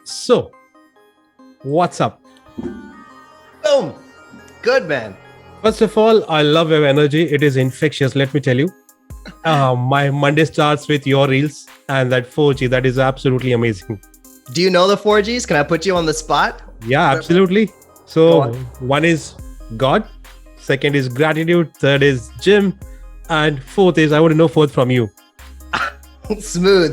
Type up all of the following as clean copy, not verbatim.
So, what's up? Boom. Good, man. First of all, I love your energy. It is infectious, let me tell you. My Monday starts with your reels and that 4G. That is absolutely amazing. Do you know the 4Gs? Can I put you on the spot? Yeah, absolutely. So, one is God, second is gratitude, third is gym, and fourth is I want to know fourth from you. Smooth.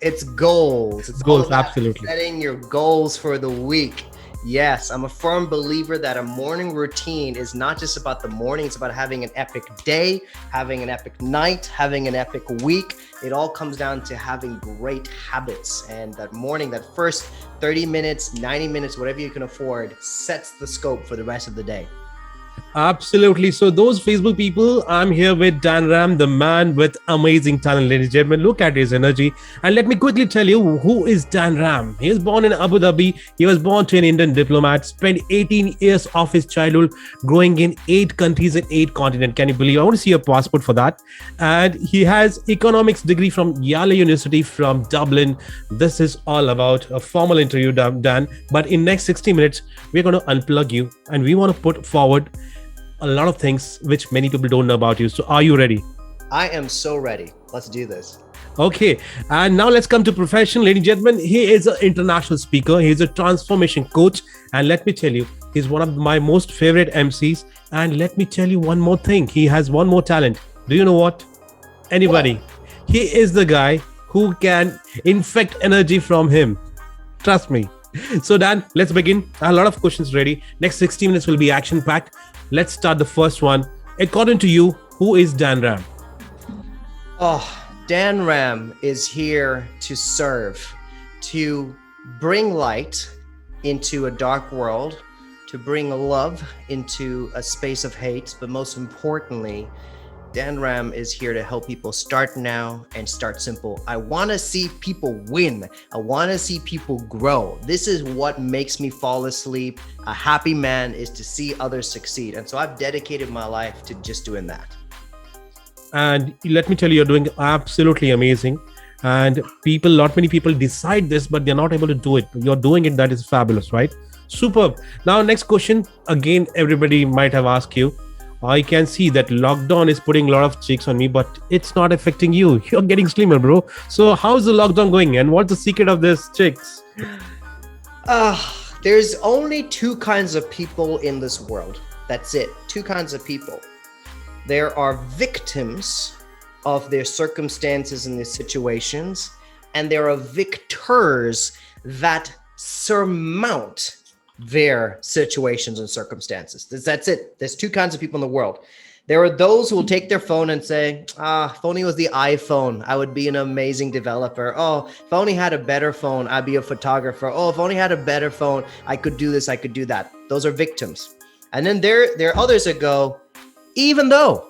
It's goals. It's Goals, all about absolutely. setting your goals for the week. Yes, I'm a firm believer that a morning routine is not just about the morning. It's about having an epic day, having an epic night, having an epic week. It all comes down to having great habits. And that morning, that first 30 minutes, 90 minutes, whatever you can afford, sets the scope for the rest of the day. Absolutely. So those Facebook people, I'm here with DanRam, the man with amazing talent, ladies and gentlemen. Look at his energy. And let me quickly tell you who is DanRam. He was born in Abu Dhabi. He was born to an Indian diplomat, spent 18 years of his childhood growing in 8 countries and 8 continents. Can you believe? I want to see a passport for that. And he has economics degree from Yale University from Dublin. This is all about a formal interview, Dan. But in next 60 minutes, we're going to unplug you and we want to put forward a lot of things which many people don't know about you. So are you ready? I am so ready. Let's do this. Okay. And now let's come to profession, ladies and gentlemen. He is an international speaker. He's a transformation coach. And let me tell you, he's one of my most favorite MCs. And let me tell you one more thing. He has one more talent. Do you know what? Anybody? What? He is the guy who can infect energy from him. Trust me. So Dan, let's begin. I have a lot of questions ready. Next 60 minutes will be action-packed. Let's start the first one. According to you, who is DanRam? DanRam is here to serve, to bring light into a dark world, to bring love into a space of hate, but most importantly, DanRam is here to help people start now and start simple. I want to see people win. I want to see people grow. This is what makes me fall asleep. A happy man is to see others succeed. And so I've dedicated my life to just doing that. And let me tell you, you're doing absolutely amazing. And not many people decide this, but they're not able to do it. You're doing it. That is fabulous, right? Superb. Now, next question. Again, everybody might have asked you. I can see that lockdown is putting a lot of chicks on me, but it's not affecting you. You're getting slimmer, bro. So how's the lockdown going? And what's the secret of this chicks? There's only 2 kinds of people in this world. That's it. 2 kinds of people. There are victims of their circumstances and their situations, and there are victors that surmount their situations and circumstances. That's it. There's 2 kinds of people in the world. There are those who will take their phone and say, if only it was the iPhone, I would be an amazing developer. Oh, if I only had a better phone, I'd be a photographer. Oh, if I only had a better phone, I could do this, I could do that. Those are victims. And then there are others that go, even though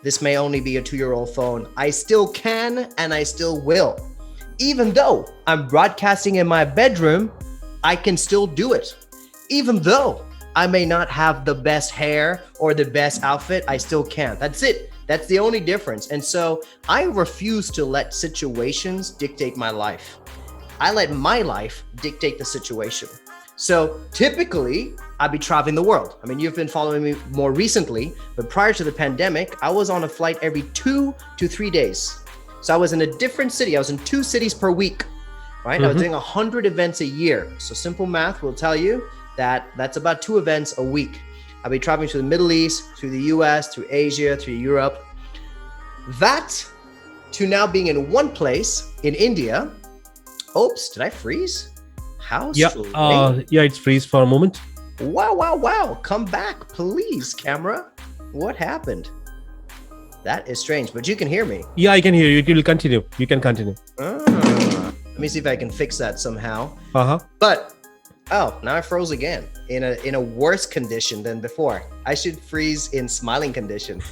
this may only be a 2-year-old phone, I still can and I still will. Even though I'm broadcasting in my bedroom, I can still do it. Even though I may not have the best hair or the best outfit, I still can. That's it. That's the only difference. And so I refuse to let situations dictate my life. I let my life dictate the situation. So typically, I'd be traveling the world. I mean, you've been following me more recently, but prior to the pandemic, I was on a flight every 2 to 3 days. So I was in a different city. I was in 2 cities per week. Right? I was doing 100 events a year. So simple math will tell you that that's about 2 events a week. I'll be traveling to the Middle East, through the US, through Asia, through Europe. That to now being in one place in India. Oops, did I freeze? How strange. Yeah, it's freeze for a moment. Wow. Come back, please, camera. What happened? That is strange, but you can hear me. Yeah, I can hear you. You will continue. You can continue. Let me see if I can fix that somehow. But now I froze again in a worse condition than before. I should freeze in smiling condition.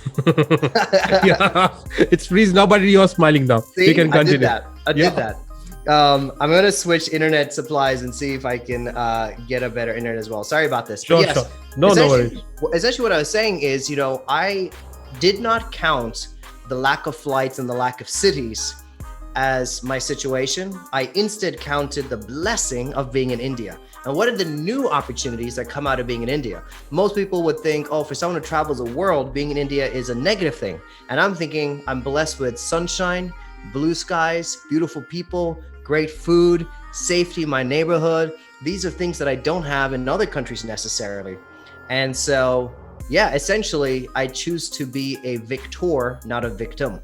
Yeah, it's freeze now, but you're smiling now. See? You can continue. I did that. I'm gonna switch internet supplies and see if I can get a better internet as well. Sorry about this. Sure. No worries. Essentially, what I was saying is, I did not count the lack of flights and the lack of cities as my situation, I instead counted the blessing of being in India. And what are the new opportunities that come out of being in India? Most people would think, oh, for someone who travels the world, being in India is a negative thing. And I'm thinking I'm blessed with sunshine, blue skies, beautiful people, great food, safety in my neighborhood. These are things that I don't have in other countries necessarily. And so, yeah, essentially, I choose to be a victor, not a victim.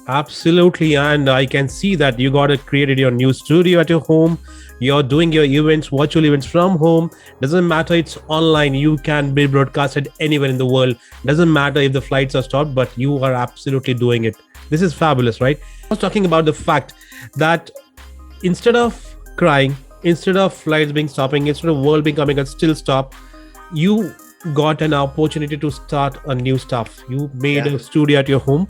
Absolutely. And I can see that you got it created your new studio at your home. You're doing your events, virtual events from home. Doesn't matter, it's online. You can be broadcasted anywhere in the world. Doesn't matter if the flights are stopped, but you are absolutely doing it. This is fabulous, right? I was talking about the fact that instead of crying, instead of flights being stopping, instead of world becoming a still stop, you got an opportunity to start a new stuff. You made a studio at your home.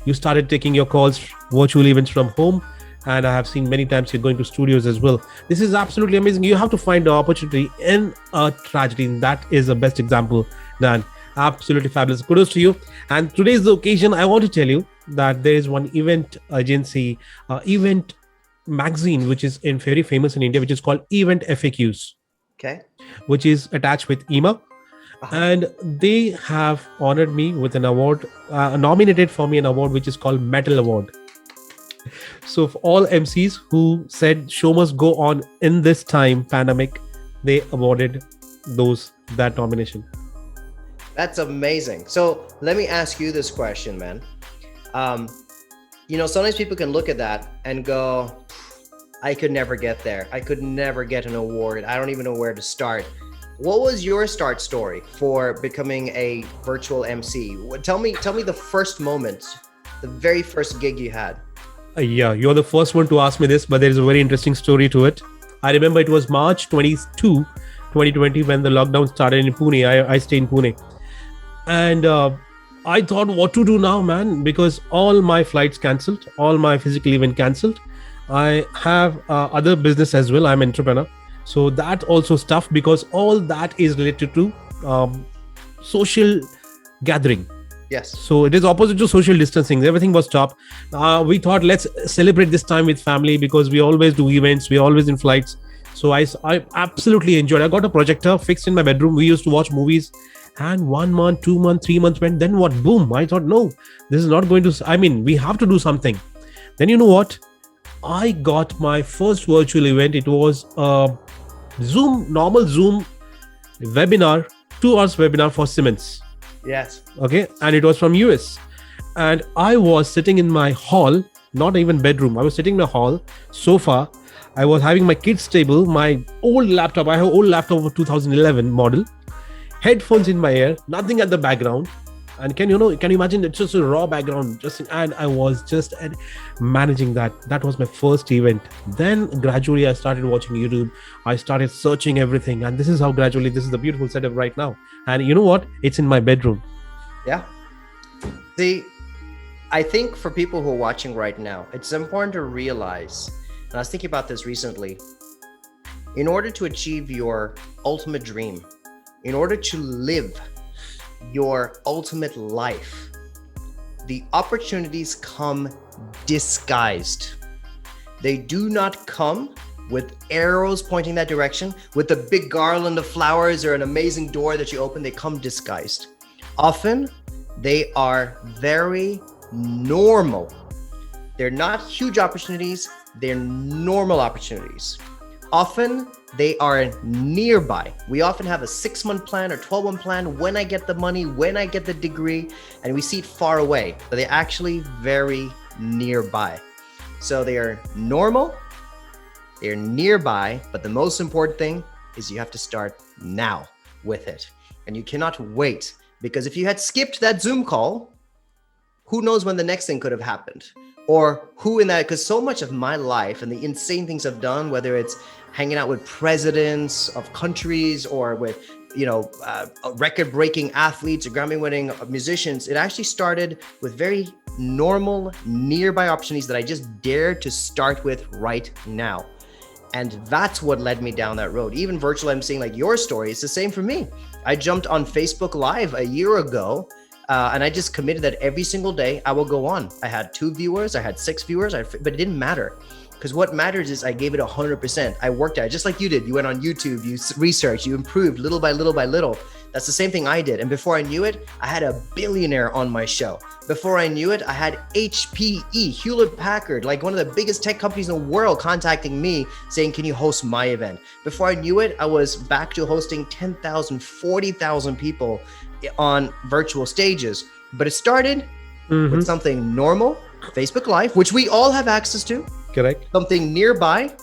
You started taking your calls, virtual events from home. And I have seen many times you're going to studios as well. This is absolutely amazing. You have to find the opportunity in a tragedy. And that is the best example, Dan. Absolutely fabulous. Kudos to you. And today's the occasion. I want to tell you that there is one event agency, event magazine, which is very famous in India, which is called Event FAQs. Okay. Which is attached with EMA. And they have honored me with an award, nominated for me an award, which is called Metal Award. So for all MCs who said show must go on in this time pandemic, they awarded that nomination. That's amazing. So let me ask you this question, man. Sometimes people can look at that and go, I could never get there. I could never get an award. I don't even know where to start. What was your start story for becoming a virtual MC? Tell me the first moment, the very first gig you had. Yeah, you're the first one to ask me this, but there is a very interesting story to it. I remember it was March 22, 2020, when the lockdown started in Pune. I stay in Pune. And I thought, what to do now, man? Because all my flights cancelled, all my physical event cancelled. I have other business as well. I'm an entrepreneur. So that also stuff, because all that is related to social gathering. Yes. So it is opposite to social distancing. Everything was stopped. We thought, let's celebrate this time with family, because we always do events. We're always in flights. So I absolutely enjoyed. I got a projector fixed in my bedroom. We used to watch movies. And 1 month, 2 months, 3 months went. Then what? Boom. I thought, no, this is not going to... we have to do something. Then you know what? I got my first virtual event. It was a normal Zoom webinar, 2 hours webinar for Siemens. Yes. Okay. And it was from US. And I was sitting in my hall, not even bedroom. I was sitting in my hall, sofa. I was having my kids' table, my old laptop. I have an old laptop of 2011 model. Headphones in my ear, nothing at the background. And can you imagine? It's just a raw background. And I was just managing that. That was my first event. Then gradually I started watching YouTube. I started searching everything. And this is how gradually, this is the beautiful setup right now. And you know what? It's in my bedroom. Yeah. See, I think for people who are watching right now, it's important to realize, and I was thinking about this recently, in order to achieve your ultimate dream, in order to live your ultimate life, the opportunities come disguised. They do not come with arrows pointing that direction, with a big garland of flowers or an amazing door that you open. They come disguised. Often, they are very normal. They're not huge opportunities. They're normal opportunities. Often, they are nearby. We often have a 6-month plan or 12-month plan. When I get the money, when I get the degree, and we see it far away, but they're actually very nearby. So they are normal, they're nearby, but the most important thing is you have to start now with it. And you cannot wait, because if you had skipped that Zoom call, who knows when the next thing could have happened? Or who in that, because so much of my life and the insane things I've done, whether it's hanging out with presidents of countries or with, record-breaking athletes or Grammy-winning musicians, it actually started with very normal, nearby opportunities that I just dared to start with right now. And that's what led me down that road. Even virtual emceeing, like your story, it's the same for me. I jumped on Facebook Live a year ago And I just committed that every single day I will go on. I had 2 viewers, I had 6 viewers, but it didn't matter. Because what matters is I gave it 100%. I worked at it just like you did. You went on YouTube, you researched, you improved little by little by little. That's the same thing I did. And before I knew it, I had a billionaire on my show. Before I knew it, I had HPE, Hewlett Packard, like one of the biggest tech companies in the world, contacting me saying, can you host my event? Before I knew it, I was back to hosting 10,000, 40,000 people on virtual stages. But it started with something normal, Facebook Live, which we all have access to. Correct. Something nearby,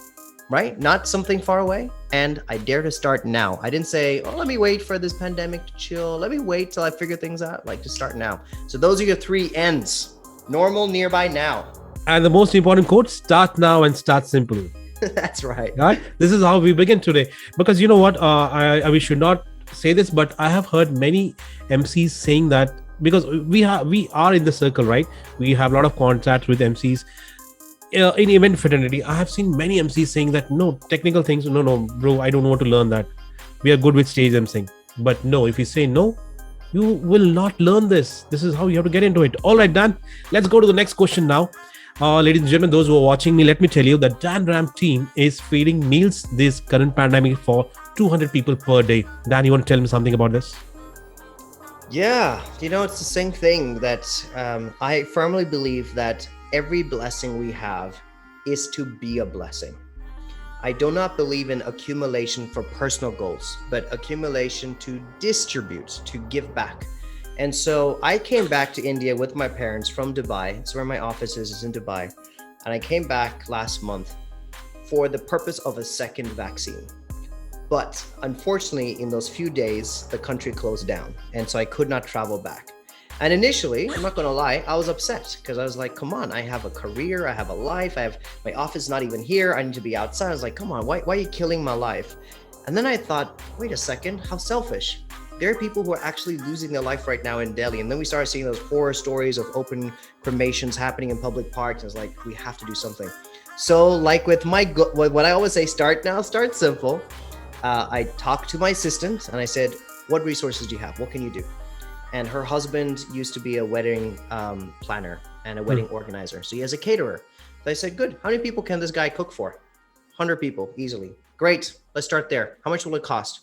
right? Not something far away. And I dare to start now. I didn't say, oh, let me wait for this pandemic to chill. Let me wait till I figure things out. Like, to start now. So those are your 3 N's: normal, nearby, now. And the most important quote, start now and start simple. That's right. Right? This is how we begin today. Because you know what, we should not say this, but I have heard many MCs saying that, because we are in the circle, right? We have a lot of contacts with MCs. In event fraternity, I have seen many MCs saying that, no, technical things, no, bro, I don't want to learn that. We are good with stage MCing. But no, if you say no, you will not learn this. This is how you have to get into it. All right, Dan, let's go to the next question now. Ladies and gentlemen, those who are watching me, let me tell you that DanRam team is feeding meals this current pandemic for 200 people per day. Dan, you want to tell me something about this? Yeah, it's the same thing that I firmly believe that every blessing we have is to be a blessing. I do not believe in accumulation for personal goals, but accumulation to distribute, to give back. And so I came back to India with my parents from Dubai. It's where my office is in Dubai. And I came back last month for the purpose of a second vaccine. But unfortunately, in those few days, the country closed down. And so I could not travel back. And initially, I'm not going to lie, I was upset because I was like, come on, I have a career, I have a life, my office is not even here, I need to be outside. I was like, come on, why are you killing my life? And then I thought, wait a second, how selfish. There are people who are actually losing their life right now in Delhi. And then we started seeing those horror stories of open cremations happening in public parks. And it's like, we have to do something. So like with what I always say, start now, start simple. I talked to my assistant and I said, what resources do you have? What can you do? And her husband used to be a wedding planner and a wedding organizer. So he has a caterer. So I said, good. How many people can this guy cook for? 100 people, easily. Great. Let's start there. How much will it cost?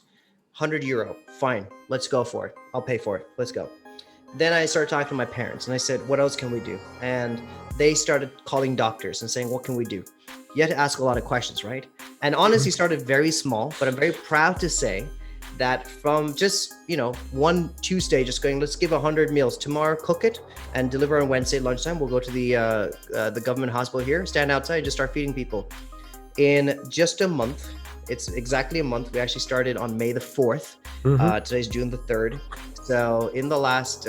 €100. Fine. Let's go for it. I'll pay for it. Let's go. Then I started talking to my parents and I said, what else can we do? And they started calling doctors and saying, what can we do? You had to ask a lot of questions, right? And honestly, started very small, but I'm very proud to say that from just, one Tuesday, just going, let's give 100 meals tomorrow, cook it and deliver on Wednesday lunchtime. We'll go to the government hospital here, stand outside and just start feeding people. In just a month, it's exactly a month. We actually started on May the 4th. Today's June the 3rd. So in the last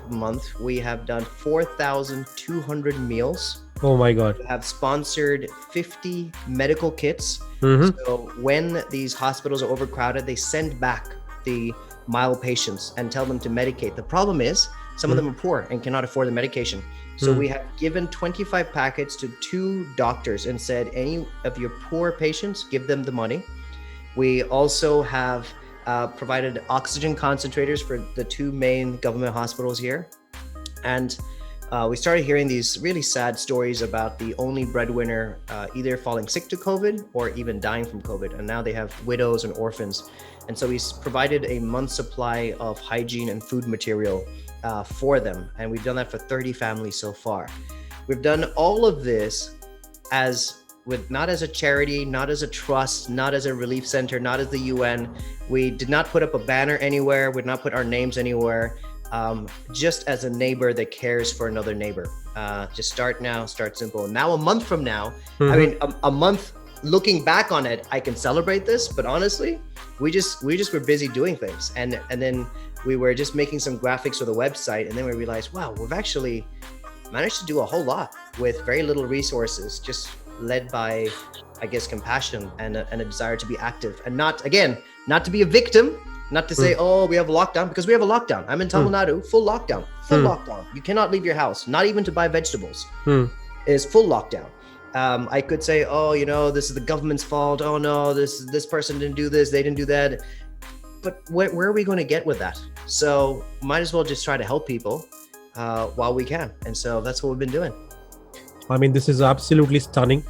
month, we have done 4,200 meals. Oh my God. We have sponsored 50 medical kits. So when these hospitals are overcrowded, they send back the mild patients and tell them to medicate. The problem is some of them are poor and cannot afford the medication. So we have given 25 packets to 2 doctors and said, any of your poor patients, give them the money. We also have provided oxygen concentrators for the 2 main government hospitals here. And we started hearing these really sad stories about the only breadwinner either falling sick to COVID or even dying from COVID. And now they have widows and orphans. And so we provided a month's supply of hygiene and food material for them. And we've done that for 30 families so far. We've done all of this not as a charity, not as a trust, not as a relief center, not as the UN. We did not put up a banner anywhere. We did not put our names anywhere. Just as a neighbor that cares for another neighbor. Just start now, start simple. Now, a month from now, a month looking back on it, I can celebrate this, but honestly, we just were busy doing things. And then we were just making some graphics for the website. And then we realized, wow, we've actually managed to do a whole lot with very little resources, just led by, I guess, compassion and a desire to be active and not to be a victim. Not to say, oh, we have a lockdown, because we have a lockdown. I'm in Tamil Nadu, full lockdown. You cannot leave your house, not even to buy vegetables. It is full lockdown. I could say, oh, this is the government's fault. Oh no, this person didn't do this, they didn't do that. but where are we going to get with that? So might as well just try to help people while we can. And so that's what we've been doing. I mean, this is absolutely stunning.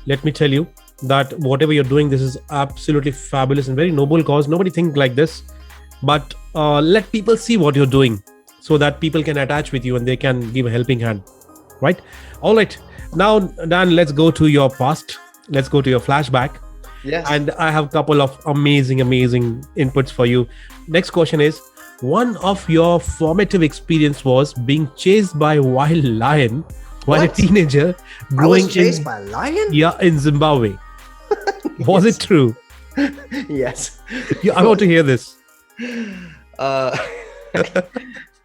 Let me tell you that whatever you're doing, this is absolutely fabulous and very noble cause. Nobody think like this, but let people see what you're doing so that people can attach with you and they can give a helping hand, right? All right. Now, Dan, let's go to your past. Let's go to your flashback. Yes. And I have a couple of amazing inputs for you. Next question is, one of your formative experience was being chased by a wild lion while a teenager growing chased by a lion? Yeah, in Zimbabwe. Was it true? Yes. Yeah, I want to hear this.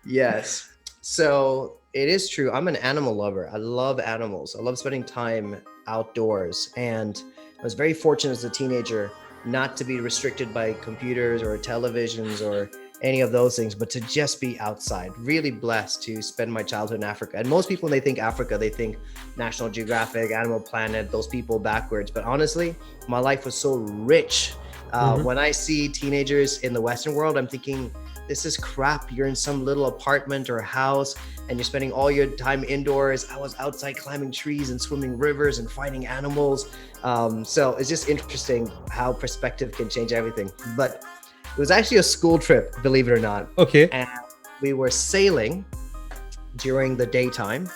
Yes. So it is true. I'm an animal lover. I love animals. I love spending time outdoors. And I was very fortunate as a teenager not to be restricted by computers or televisions or any of those things, but to just be outside. Really blessed to spend my childhood in Africa. And most people, when they think Africa, they think National Geographic, Animal Planet, those people backwards. But honestly, my life was so rich. When I see teenagers in the Western world, I'm thinking, this is crap. You're in some little apartment or house and you're spending all your time indoors. I was outside climbing trees and swimming rivers and fighting animals. So it's just interesting how perspective can change everything. But it was actually a school trip, believe it or not. Okay. And we were sailing during the daytime.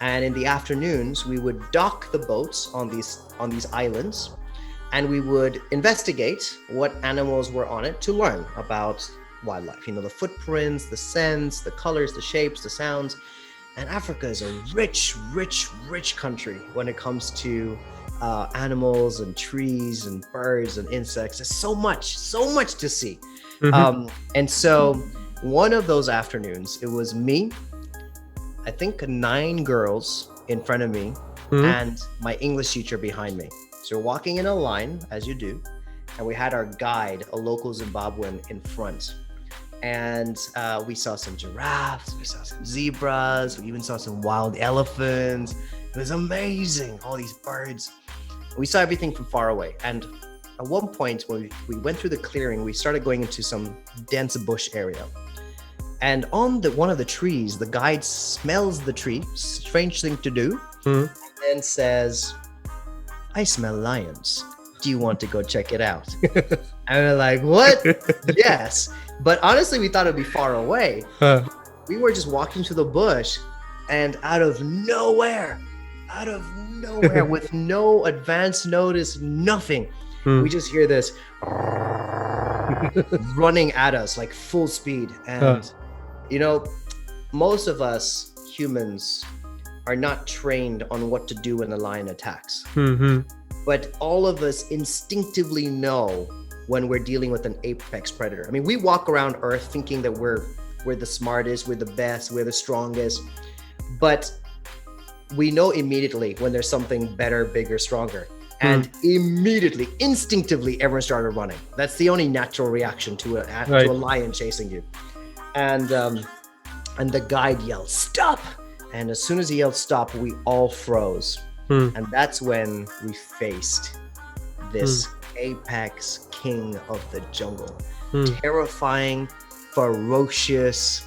And in the afternoons, we would dock the boats on these islands. And we would investigate what animals were on it to learn about wildlife, the footprints, the scents, the colors, the shapes, the sounds. And Africa is a rich country when it comes to animals and trees and birds and insects. There's so much to see. And so one of those afternoons, it was me, I think 9 girls in front of me, and my English teacher behind me. So we're walking in a line, as you do, and we had our guide, a local Zimbabwean, in front. And we saw some giraffes, we saw some zebras, we even saw some wild elephants. It was amazing, all these birds. We saw everything from far away. And at one point, when we went through the clearing, we started going into some dense bush area. And on one of the trees, the guide smells the tree, strange thing to do, and then says, I smell lions. Do you want to go check it out? And we're like, what? Yes. But honestly, we thought it'd be far away. We were just walking through the bush, and out of nowhere, with no advance notice, nothing, we just hear this running at us like full speed. And most of us humans are not trained on what to do when a lion attacks. But all of us instinctively know when we're dealing with an apex predator. I mean, we walk around Earth thinking that we're the smartest, we're the best, we're the strongest, but we know immediately when there's something better, bigger, stronger. And immediately, instinctively, everyone started running. That's the only natural reaction to a lion chasing you. And the guide yelled, stop! And as soon as he yelled stop, we all froze. And that's when we faced this apex king of the jungle. Terrifying, ferocious,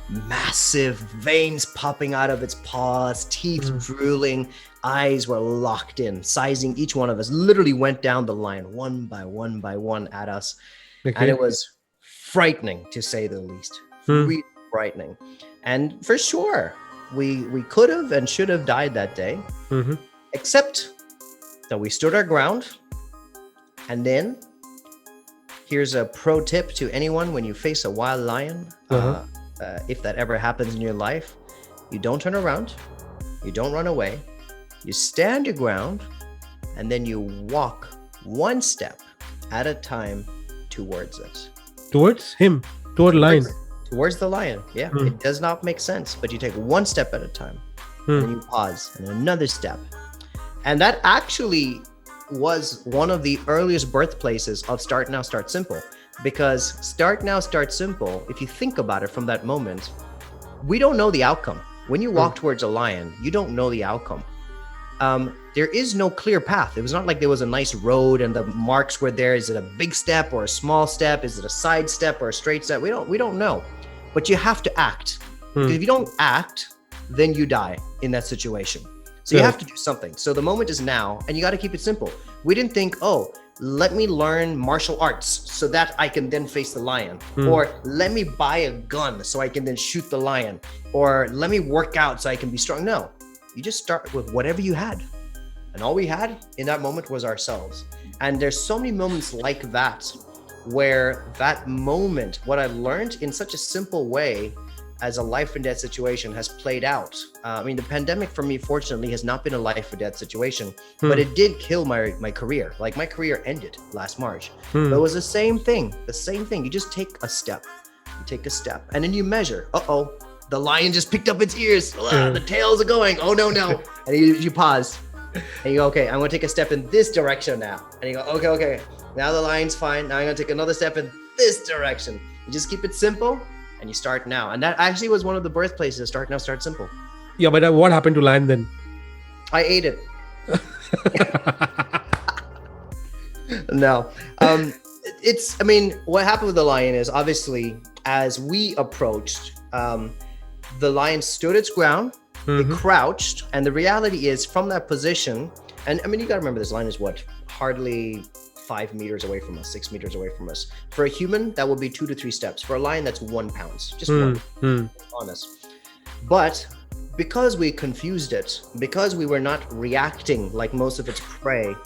massive veins popping out of its paws, teeth drooling, eyes were locked in, sizing each one of us, literally went down the line one by one at us. And it was frightening, to say the least. Really frightening. And for sure, we could have and should have died that day, except that we stood our ground. And then here's a pro tip to anyone: when you face a wild lion, if that ever happens in your life, you don't turn around, you don't run away, you stand your ground, and then you walk one step at a time towards it. Towards him? Toward lion? Towards the lion, yeah. It does not make sense, but you take one step at a time, and then you pause, and another step. And that actually was one of the earliest birthplaces of Start Now, Start Simple. Because Start Now, Start Simple, if you think about it from that moment, we don't know the outcome. When you walk towards a lion, you don't know the outcome. there is no clear path. It was not like there was a nice road and the marks were there. Is it a big step or a small step? Is it a side step or a straight step? We don't know. But you have to act. Because if you don't act, then you die in that situation. So you have to do something. So the moment is now, and you got to keep it simple. We didn't think, oh, let me learn martial arts so that I can then face the lion, or let me buy a gun so I can then shoot the lion, or let me work out so I can be strong. No, you just start with whatever you had. And all we had in that moment was ourselves. And there's so many moments like that, where that moment, what I learned in such a simple way as a life and death situation has played out. I mean, the pandemic for me, fortunately, has not been a life or death situation, but it did kill my career. Like my career ended last March. But it was the same thing. You just take a step. You take a step and then you measure. Uh-oh, the lion just picked up its ears. The tails are going. Oh, no. And you pause and you go, okay, I'm going to take a step in this direction now. And you go, okay. Now the lion's fine. Now I'm going to take another step in this direction. You just keep it simple. And you start now. And that actually was one of the birthplaces of Start Now, Start Simple. Yeah, but what happened to lion then? I ate it. No. What happened with the lion is obviously as we approached, the lion stood its ground, it crouched. And the reality is from that position, and I mean, you got to remember this lion is hardly 5 meters away from us, 6 meters away from us. For a human, that will be 2 to 3 steps. For a lion, that's 1 pound, just one on us. But because we confused it, because we were not reacting like most of its prey,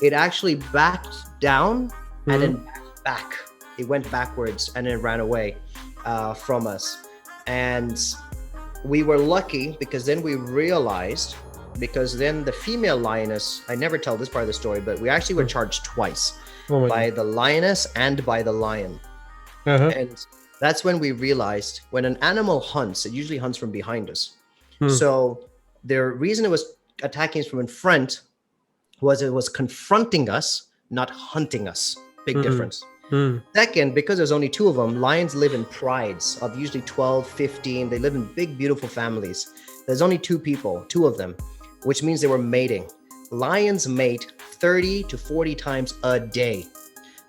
it actually backed down and then back. It went backwards and then ran away from us. And we were lucky because then we realized, because then the female lioness, I never tell this part of the story, but we actually were charged twice by the lioness and by the lion. And that's when we realized when an animal hunts, it usually hunts from behind us. So the reason it was attacking us from in front was it was confronting us, not hunting us. Big difference. Second, because there's only 2 of them, lions live in prides of usually 12, 15. They live in big, beautiful families. There's only 2 of them, which means they were mating. Lions mate 30 to 40 times a day.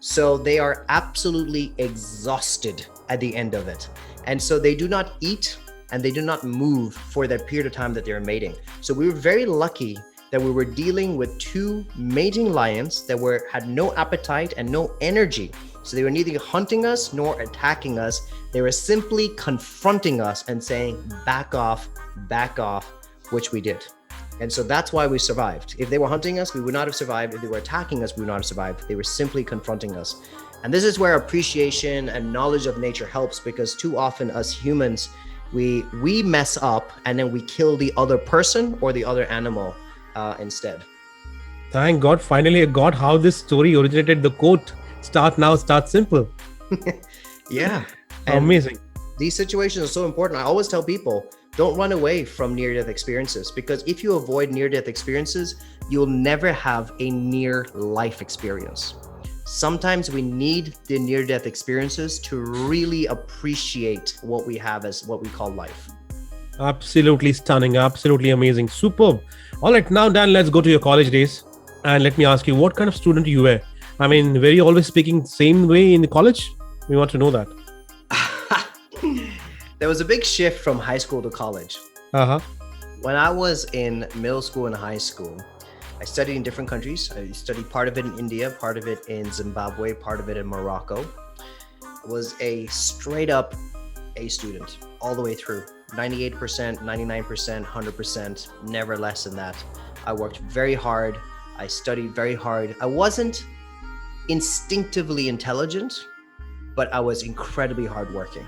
So they are absolutely exhausted at the end of it. And so they do not eat and they do not move for that period of time that they're mating. So we were very lucky that we were dealing with 2 mating lions that had no appetite and no energy. So they were neither hunting us nor attacking us. They were simply confronting us and saying, back off, which we did. And so that's why we survived. If they were hunting us, we would not have survived. If they were attacking us, we would not have survived. They were simply confronting us. And this is where appreciation and knowledge of nature helps, because too often us humans, we mess up and then we kill the other person or the other animal instead. Thank God, finally I got how this story originated. The quote, start now, start simple. Yeah. Amazing. These situations are so important. I always tell people, don't run away from near-death experiences, because if you avoid near-death experiences, you'll never have a near-life experience. Sometimes we need the near-death experiences to really appreciate what we have as what we call life. Absolutely stunning. Absolutely amazing. Superb. All right, now Dan, let's go to your college days. And let me ask you, what kind of student you were? I mean, were you always speaking same way in the college? We want to know that. There was a big shift from high school to college. When I was in middle school and high school, I studied in different countries. I studied part of it in India, part of it in Zimbabwe, part of it in Morocco. I was a straight up A student all the way through. 98%, 99%, 100%, never less than that. I worked very hard. I studied very hard. I wasn't instinctively intelligent, but I was incredibly hardworking.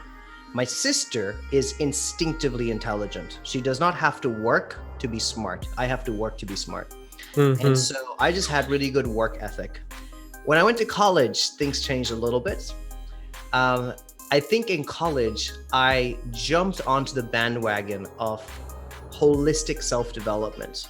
My sister is instinctively intelligent. She does not have to work to be smart. I have to work to be smart. And so I just had really good work ethic. When I went to college, things changed a little bit. I think in college, I jumped onto the bandwagon of holistic self-development,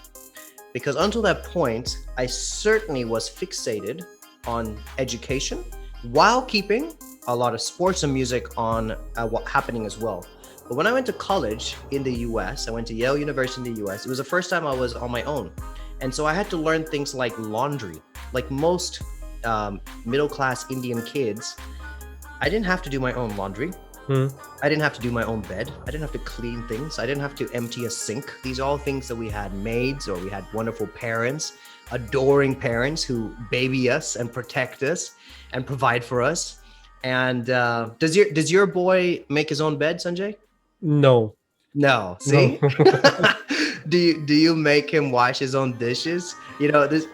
because until that point, I certainly was fixated on education while keeping a lot of sports and music on what happening as well. But when I went to college in the US, I went to Yale University in the US. It was the first time I was on my own. And so I had to learn things like laundry. Like most middle-class Indian kids, I didn't have to do my own laundry. I didn't have to do my own bed. I didn't have to clean things. I didn't have to empty a sink. These are all things that we had maids, or we had wonderful parents, adoring parents who baby us and protect us and provide for us. And does your boy make his own bed, Sanjay? No. No. No. See? Do you make him wash his own dishes? You know, this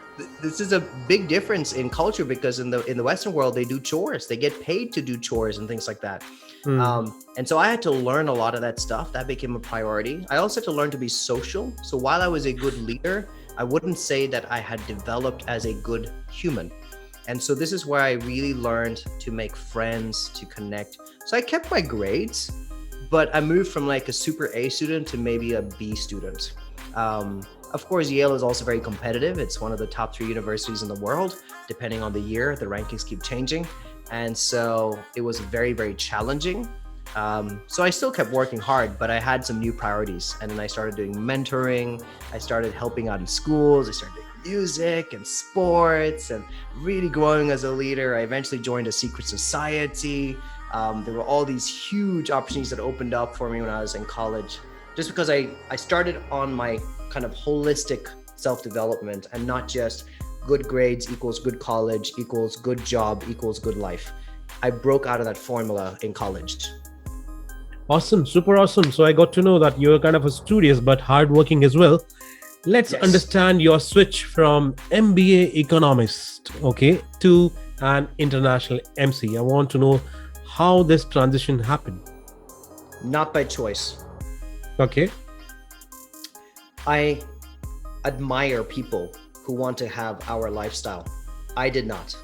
is a big difference in culture, because in the Western world, they do chores. They get paid to do chores and things like that. And so I had to learn a lot of that stuff. That became a priority. I also had to learn to be social. So while I was a good leader, I wouldn't say that I had developed as a good human. And so this is where I really learned to make friends, to connect. So I kept my grades, but I moved from like a super A student to maybe a B student. Of course, Yale is also very competitive. It's one of the top 3 universities in the world. Depending on the year, the rankings keep changing. And so it was very, very challenging. So I still kept working hard, but I had some new priorities. And then I started doing mentoring. I started helping out in schools. I started doing music and sports and really growing as a leader. I eventually joined a secret society. There were all these huge opportunities that opened up for me when I was in college, just because I started on my kind of holistic self-development, and not just good grades equals good college equals good job equals good life. I broke out of that formula in college. Awesome. Super awesome. So I got to know that you're kind of a studious but hardworking as well. Let's understand your switch from MBA economist, okay, to an international MC. I want to know how this transition happened. Not by choice. Okay. I admire people who want to have our lifestyle. I did not.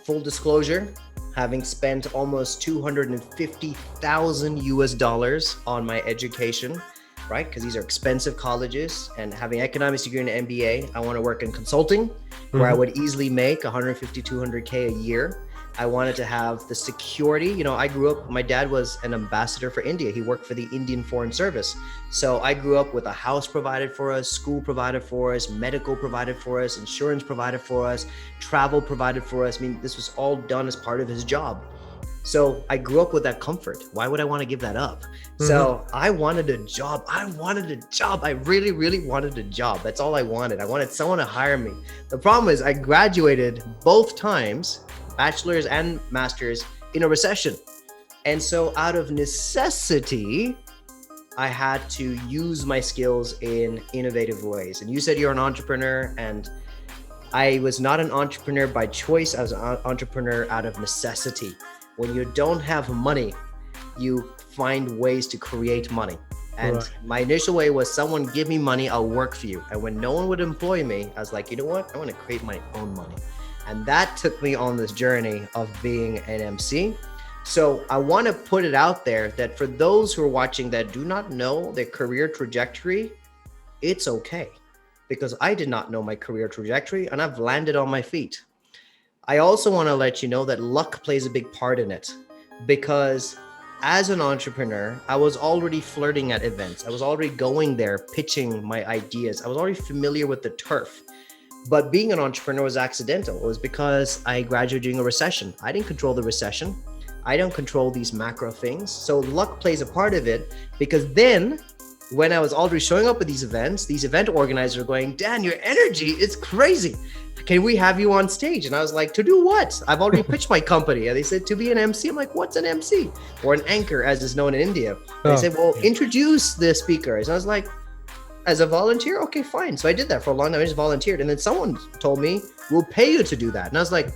Full disclosure, having spent almost $250,000 US on my education, right? Because these are expensive colleges, and having economics degree and an MBA, I want to work in consulting, where I would easily make 150, 200K a year. I wanted to have the security. You know, I grew up, my dad was an ambassador for India. He worked for the Indian Foreign Service. So I grew up with a house provided for us, school provided for us, medical provided for us, insurance provided for us, travel provided for us. I mean, this was all done as part of his job. So I grew up with that comfort. Why would I want to give that up? So I wanted a job. I really, really wanted a job. That's all I wanted. I wanted someone to hire me. The problem is I graduated both times, bachelor's and master's, in a recession. And so out of necessity, I had to use my skills in innovative ways. And you said you're an entrepreneur, and I was not an entrepreneur by choice. I was an entrepreneur out of necessity. When you don't have money, you find ways to create money. And my initial way was, someone give me money, I'll work for you. And when no one would employ me, I was like, you know what? I want to create my own money. And that took me on this journey of being an MC. So I want to put it out there that for those who are watching that do not know their career trajectory, it's okay. Because I did not know my career trajectory, and I've landed on my feet. I also want to let you know that luck plays a big part in it, because as an entrepreneur, I was already flirting at events. I was already going there, pitching my ideas. I was already familiar with the turf. But being an entrepreneur was accidental. It was because I graduated during a recession. I didn't control the recession. I don't control these macro things. So luck plays a part of it, because then when I was already showing up at these events, these event organizers were going, Dan, your energy is crazy. Can we have you on stage? And I was like, to do what? I've already pitched my company. And they said, to be an MC. I'm like, what's an MC? Or an anchor, as is known in India. They said, well, introduce the speakers. And I was like, as a volunteer? Okay, fine. So I did that for a long time. I just volunteered. And then someone told me, we'll pay you to do that. And I was like,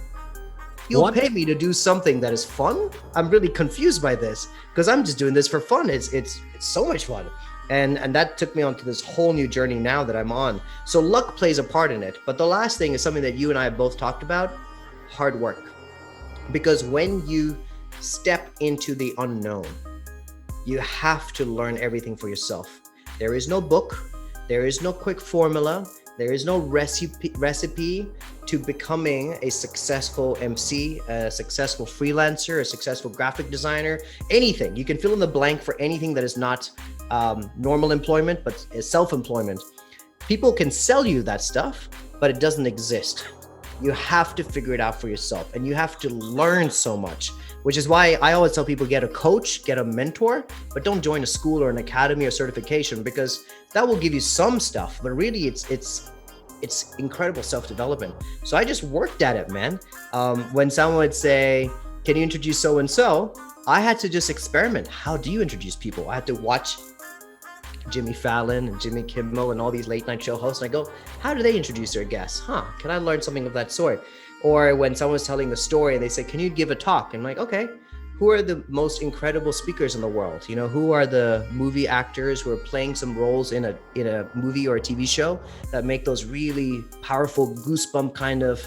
you'll pay me to do something that is fun? I'm really confused by this, because I'm just doing this for fun. It's so much fun. And that took me on to this whole new journey now that I'm on. So luck plays a part in it. But the last thing is something that you and I have both talked about: hard work. Because when you step into the unknown, you have to learn everything for yourself. There is no book. There is no quick formula. There is no recipe to becoming a successful MC, a successful freelancer, a successful graphic designer, anything. You can fill in the blank for anything that is not normal employment, but is self-employment. People can sell you that stuff, but it doesn't exist. You have to figure it out for yourself, and you have to learn so much, which is why I always tell people, get a coach, get a mentor, but don't join a school or an academy or certification, because that will give you some stuff, but really it's incredible self-development. So I just worked at it, man. When someone would say, can you introduce so-and-so? I had to just experiment. How do you introduce people? I had to watch Jimmy Fallon and Jimmy Kimmel and all these late night show hosts. And I go, how do they introduce their guests? Can I learn something of that sort? Or when someone's telling the story and they say, can you give a talk? And I'm like, okay, who are the most incredible speakers in the world? You know, who are the movie actors who are playing some roles in a movie or a TV show that make those really powerful goosebump kind of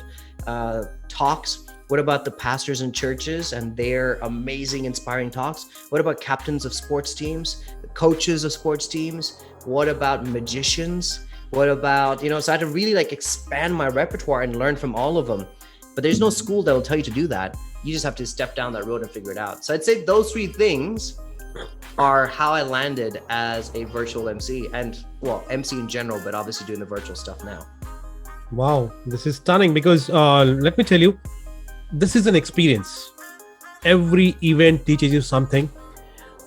talks? What about the pastors in churches and their amazing, inspiring talks? What about captains of sports teams, coaches of sports teams? What about magicians? What about, so I had to really expand my repertoire and learn from all of them. But there's no school that will tell you to do that. You just have to step down that road and figure it out. So I'd say those three things are how I landed as a virtual MC, and MC in general, but obviously doing the virtual stuff now. Wow, this is stunning, because let me tell you, this is an experience. Every event teaches you something.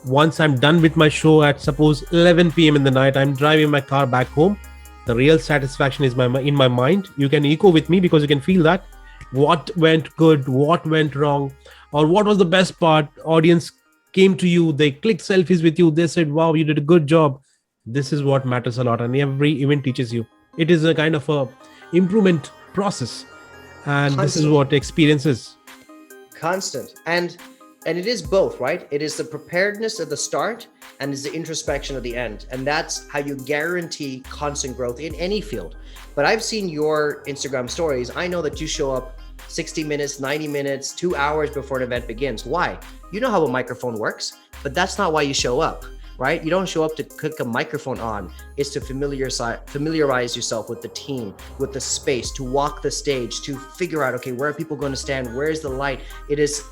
Once I'm done with my show at suppose 11 p.m. in the night, I'm driving my car back home. The real satisfaction is in my mind. You can echo with me because you can feel that. What went good, what went wrong, or what was the best part. Audience came to you, they clicked selfies with you, they said, wow, you did a good job. This is what matters a lot, and every event teaches you. It is a kind of a improvement process, and Constant. This is what experience is. Constant. And it is both, right? It is the preparedness at the start and is the introspection at the end. And that's how you guarantee constant growth in any field. But I've seen your Instagram stories. I know that you show up 60 minutes, 90 minutes, 2 hours before an event begins. Why? You know how a microphone works, but that's not why you show up, right? You don't show up to click a microphone on. It's to familiarize yourself with the team, with the space, to walk the stage, to figure out, okay, where are people going to stand? Where's the light? It's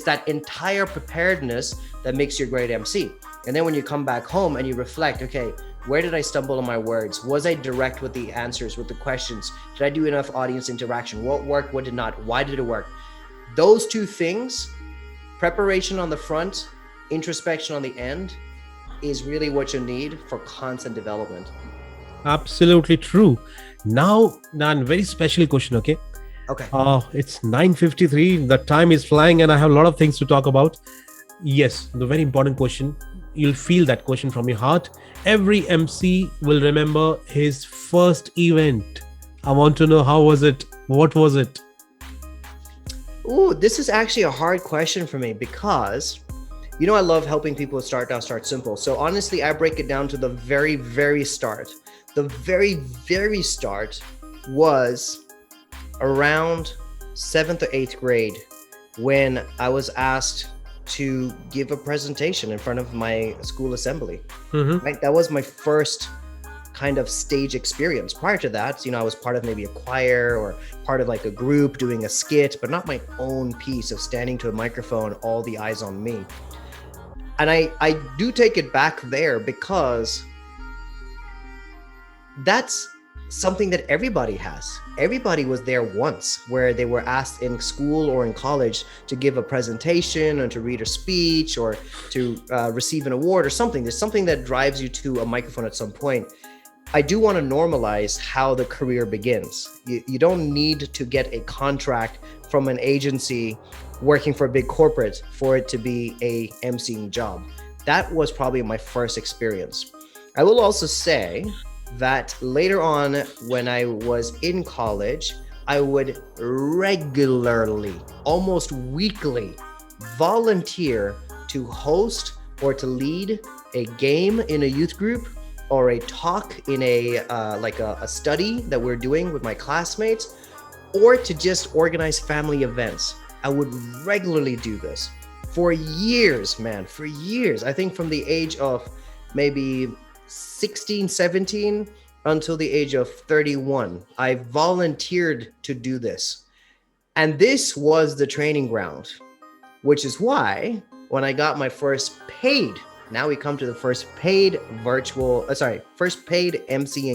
that entire preparedness that makes you a great MC. And then when you come back home and you reflect, okay, where did I stumble on my words? Was I direct with the answers, with the questions? Did I do enough audience interaction? What worked, what did not? Why did it work? Those two things, preparation on the front, introspection on the end, is really what you need for constant development. Absolutely true. Now, very special question, okay? Okay. It's 9:53. The time is flying and I have a lot of things to talk about. Yes, the very important question. You'll feel that question from your heart. Every MC will remember his first event. I want to know, how was it? What was it? Ooh, this is actually a hard question for me because, I love helping people start simple. So honestly, I break it down to the very, very start. The very, very start was around 7th or 8th grade when I was asked to give a presentation in front of my school assembly. Mm-hmm. Right? That was my first kind of stage experience. Prior to that, I was part of maybe a choir or part of a group doing a skit, but not my own piece of standing to a microphone, all the eyes on me. And I do take it back there because that's something that everybody has. Everybody was there once where they were asked in school or in college to give a presentation or to read a speech or to receive an award or something. There's something that drives you to a microphone at some point. I do want to normalize how the career begins. You don't need to get a contract from an agency working for a big corporate for it to be a emceeing job. That was probably my first experience. I will also say that later on, when I was in college, I would regularly, almost weekly, volunteer to host or to lead a game in a youth group or a talk in a study that we're doing with my classmates, or to just organize family events. I would regularly do this for years, man, for years. I think from the age of maybe 16, 17 until the age of 31, I volunteered to do this. And this was the training ground, which is why when I got my first paid Now we come to the first paid MCing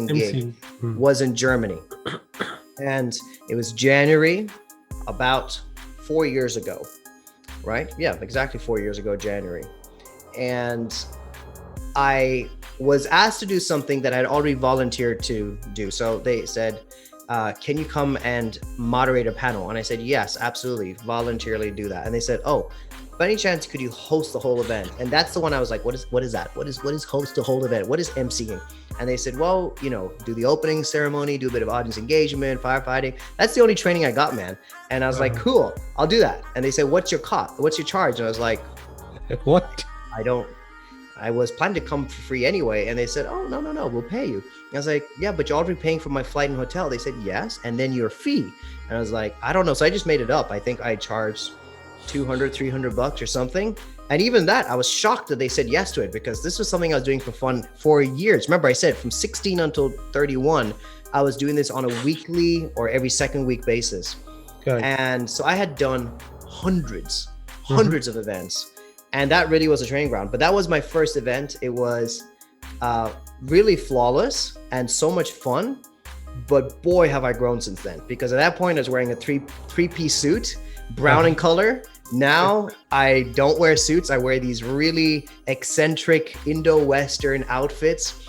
gig MC. was in Germany. And it was January, about 4 years ago, right? Yeah, exactly 4 years ago, January. And I was asked to do something that I'd already volunteered to do. So they said, can you come and moderate a panel? And I said, yes, absolutely, voluntarily do that. And they said, oh, by any chance, could you host the whole event? And that's the one I was like, what is that? What is host the whole event? What is MCing? And they said, well, do the opening ceremony, do a bit of audience engagement, firefighting. That's the only training I got, man. And I was like, cool, I'll do that. And they said, what's your cost? What's your charge? And I was like, What? I was planning to come for free anyway. And they said, oh, no, we'll pay you. And I was like, yeah, but you're already paying for my flight and hotel. They said, yes. And then your fee. And I was like, I don't know. So I just made it up. I think I charged $200-$300 or something. And even that, I was shocked that they said yes to it, because this was something I was doing for fun for years. Remember, I said from 16 until 31, I was doing this on a weekly or every second week basis. Okay. And so I had done hundreds of events. And that really was a training ground. But that was my first event. It was really flawless and so much fun. But boy, have I grown since then. Because at that point, I was wearing a three-piece suit, brown in color. Now I don't wear suits. I wear these really eccentric Indo-Western outfits,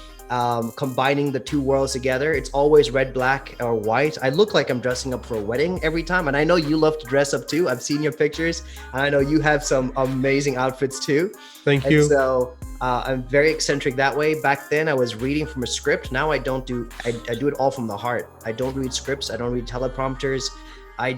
combining the two worlds together. It's always red, black, or white. I look like I'm dressing up for a wedding every time. And I know you love to dress up too. I've seen your pictures. And I know you have some amazing outfits too. Thank you. So I'm very eccentric that way. Back then I was reading from a script. Now I don't do, I do it all from the heart. I don't read scripts. I don't read teleprompters. I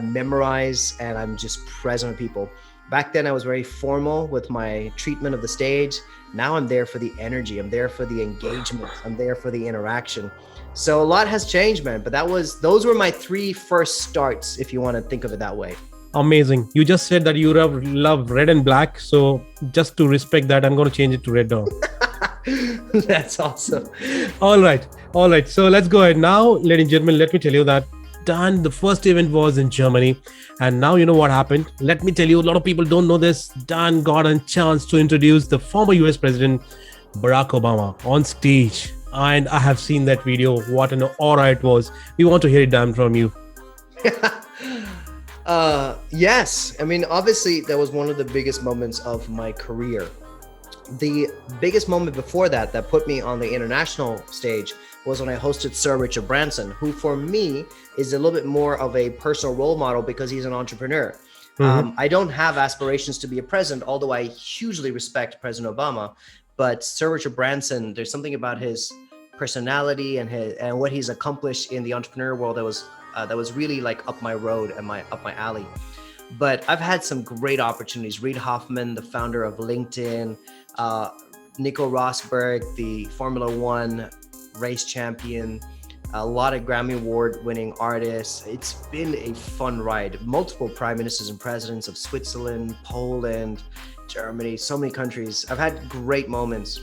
memorize and I'm just present with people. Back then I was very formal with my treatment of the stage. Now I'm there for the energy. I'm there for the engagement. I'm there for the interaction. So a lot has changed, man. But those were my three first starts, if you want to think of it that way. Amazing. You just said that you love red and black. So just to respect that, I'm going to change it to red now. That's awesome. All right. So let's go ahead now, ladies and gentlemen. Let me tell you that Dan, the first event was in Germany, and now you know what happened. Let me tell you, a lot of people don't know this. Dan got a chance to introduce the former US President Barack Obama on stage, and I have seen that video. What an aura it was. We want to hear it, Dan, from you. Yes. I mean, obviously, that was one of the biggest moments of my career. The biggest moment before that put me on the international stage was when I hosted Sir Richard Branson, who for me is a little bit more of a personal role model because he's an entrepreneur. I don't have aspirations to be a president, although I hugely respect President Obama. But Sir Richard Branson, there's something about his personality and what he's accomplished in the entrepreneur world that was really like up my road and up my alley. But I've had some great opportunities. Reid Hoffman, the founder of LinkedIn, Nico Rosberg, the Formula One race champion, a lot of Grammy Award winning artists. It's been a fun ride. Multiple prime ministers and presidents of Switzerland, Poland, Germany, so many countries. I've had great moments.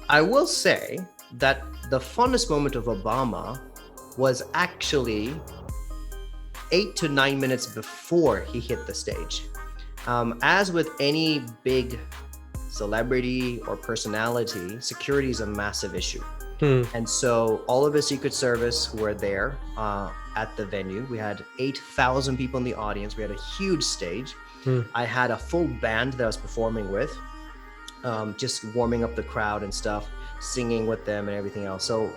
I will say that the funnest moment of Obama was actually 8 to 9 minutes before he hit the stage. As with any big celebrity or personality, security is a massive issue. And so all of his Secret Service were there at the venue. We had 8,000 people in the audience. We had a huge stage. I had a full band that I was performing with, just warming up the crowd and stuff, singing with them and everything else. So,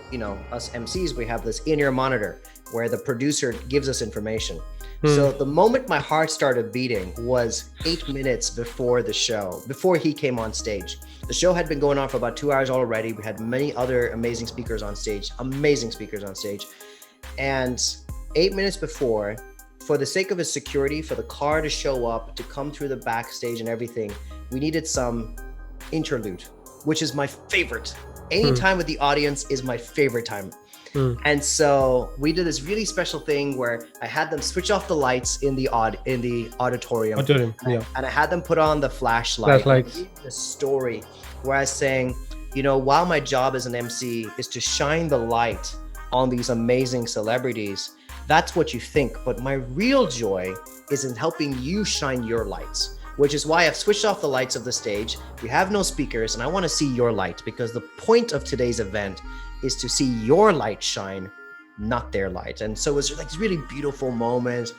us MCs, we have this in-ear monitor where the producer gives us information. So the moment my heart started beating was 8 minutes before the show, before he came on stage. The show had been going on for about 2 hours already. We had many other amazing speakers on stage. And 8 minutes before, for the sake of his security, for the car to show up, to come through the backstage and everything, we needed some interlude, which is my favorite. Any time with the audience is my favorite time. And so we did this really special thing where I had them switch off the lights in the auditorium. And I had them put on the flashlight. The story where I was saying, while my job as an MC is to shine the light on these amazing celebrities, that's what you think. But my real joy is in helping you shine your lights. which is why I've switched off the lights of the stage. We have no speakers, and I want to see your light, because the point of today's event is to see your light shine, not their light. And so it was like this really beautiful moment.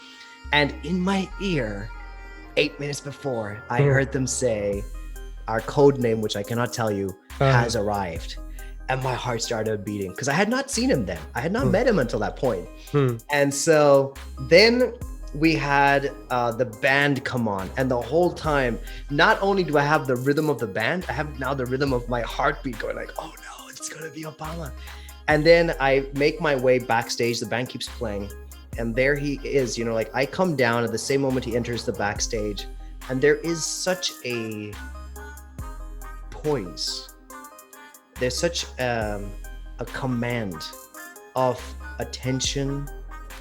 And in my ear, 8 minutes before, I heard them say, our code name, which I cannot tell you, has arrived. And my heart started beating because I had not seen him then. I had not met him until that point. And so then we had the band come on. And the whole time, not only do I have the rhythm of the band, I have now the rhythm of my heartbeat going like, oh no, it's going to be Obama. And then I make my way backstage. The band keeps playing. And there he is, you know, like I come down at the same moment he enters the backstage. And there is such a poise. There's such a command of attention,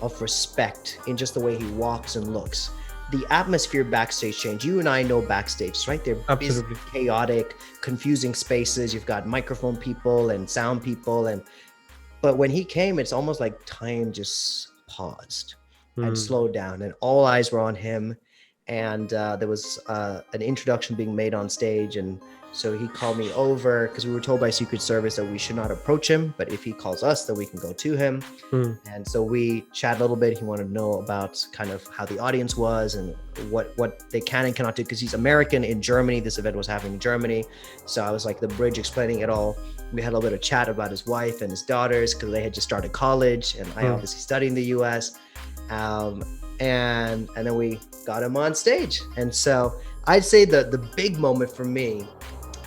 of respect in just the way he walks and looks. The atmosphere backstage changed. You and I know backstage, right? They're busy, chaotic, confusing spaces. You've got microphone people and sound people. But when he came, it's almost like time just paused and slowed down, and all eyes were on him. And there was an introduction being made on stage, and so he called me over because we were told by Secret Service that we should not approach him, but if he calls us, that we can go to him. And so we chat a little bit. He wanted to know about kind of how the audience was and what they can and cannot do, because he's American in Germany. This event was happening in Germany. So I was like the bridge explaining it all. We had a little bit of chat about his wife and his daughters because they had just started college, and I obviously studied in the US. And then we got him on stage. And so I'd say the big moment for me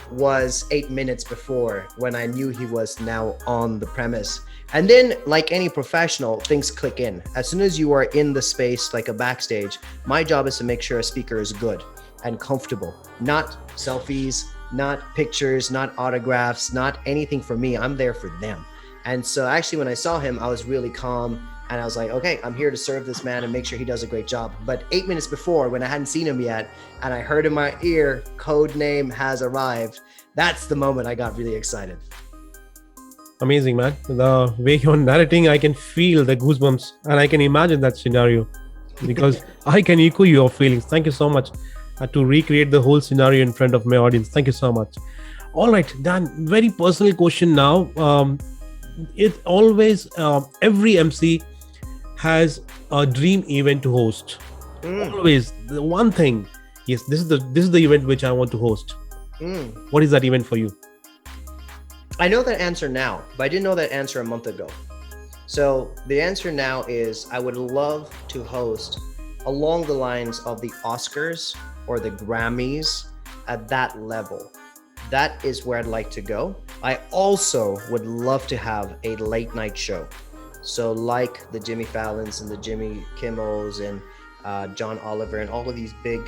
was 8 minutes before, when I knew he was now on the premise. And then, like any professional, things click in. As soon as you are in the space, like a backstage, my job is to make sure a speaker is good and comfortable. Not selfies, not pictures, not autographs, not anything for me. I'm there for them. And so actually when I saw him, I was really calm. And I was like, okay, I'm here to serve this man and make sure he does a great job. But 8 minutes before, when I hadn't seen him yet, and I heard in my ear, code name has arrived, that's the moment I got really excited. Amazing, man. The way you're narrating, I can feel the goosebumps, and I can imagine that scenario, because I can echo your feelings. Thank you so much to recreate the whole scenario in front of my audience. Thank you so much. All right, Dan, very personal question now. It always, every MC has a dream event to host. Always the one thing. Yes, this is the event which I want to host. What is that event for you? I know that answer now, but I didn't know that answer a month ago. So the answer now is I would love to host along the lines of the Oscars or the Grammys, at that level. That is where I'd like to go. I also would love to have a late night show. So like the Jimmy Fallons and the Jimmy Kimmels and John Oliver and all of these big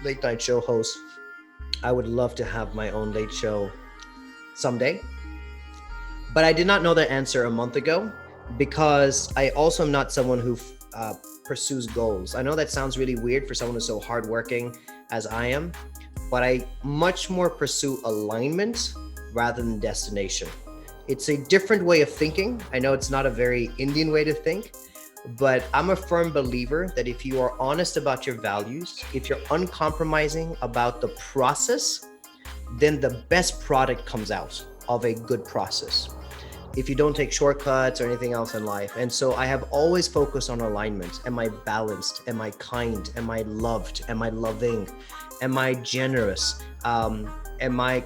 late night show hosts, I would love to have my own late show someday. But I did not know that answer a month ago, because I also am not someone who pursues goals. I know that sounds really weird for someone who's so hardworking as I am, but I much more pursue alignment rather than destination. It's a different way of thinking. I know it's not a very Indian way to think, but I'm a firm believer that if you are honest about your values, if you're uncompromising about the process, then the best product comes out of a good process. If you don't take shortcuts or anything else in life. And so I have always focused on alignment. Am I balanced? Am I kind? Am I loved? Am I loving? Am I generous? Am I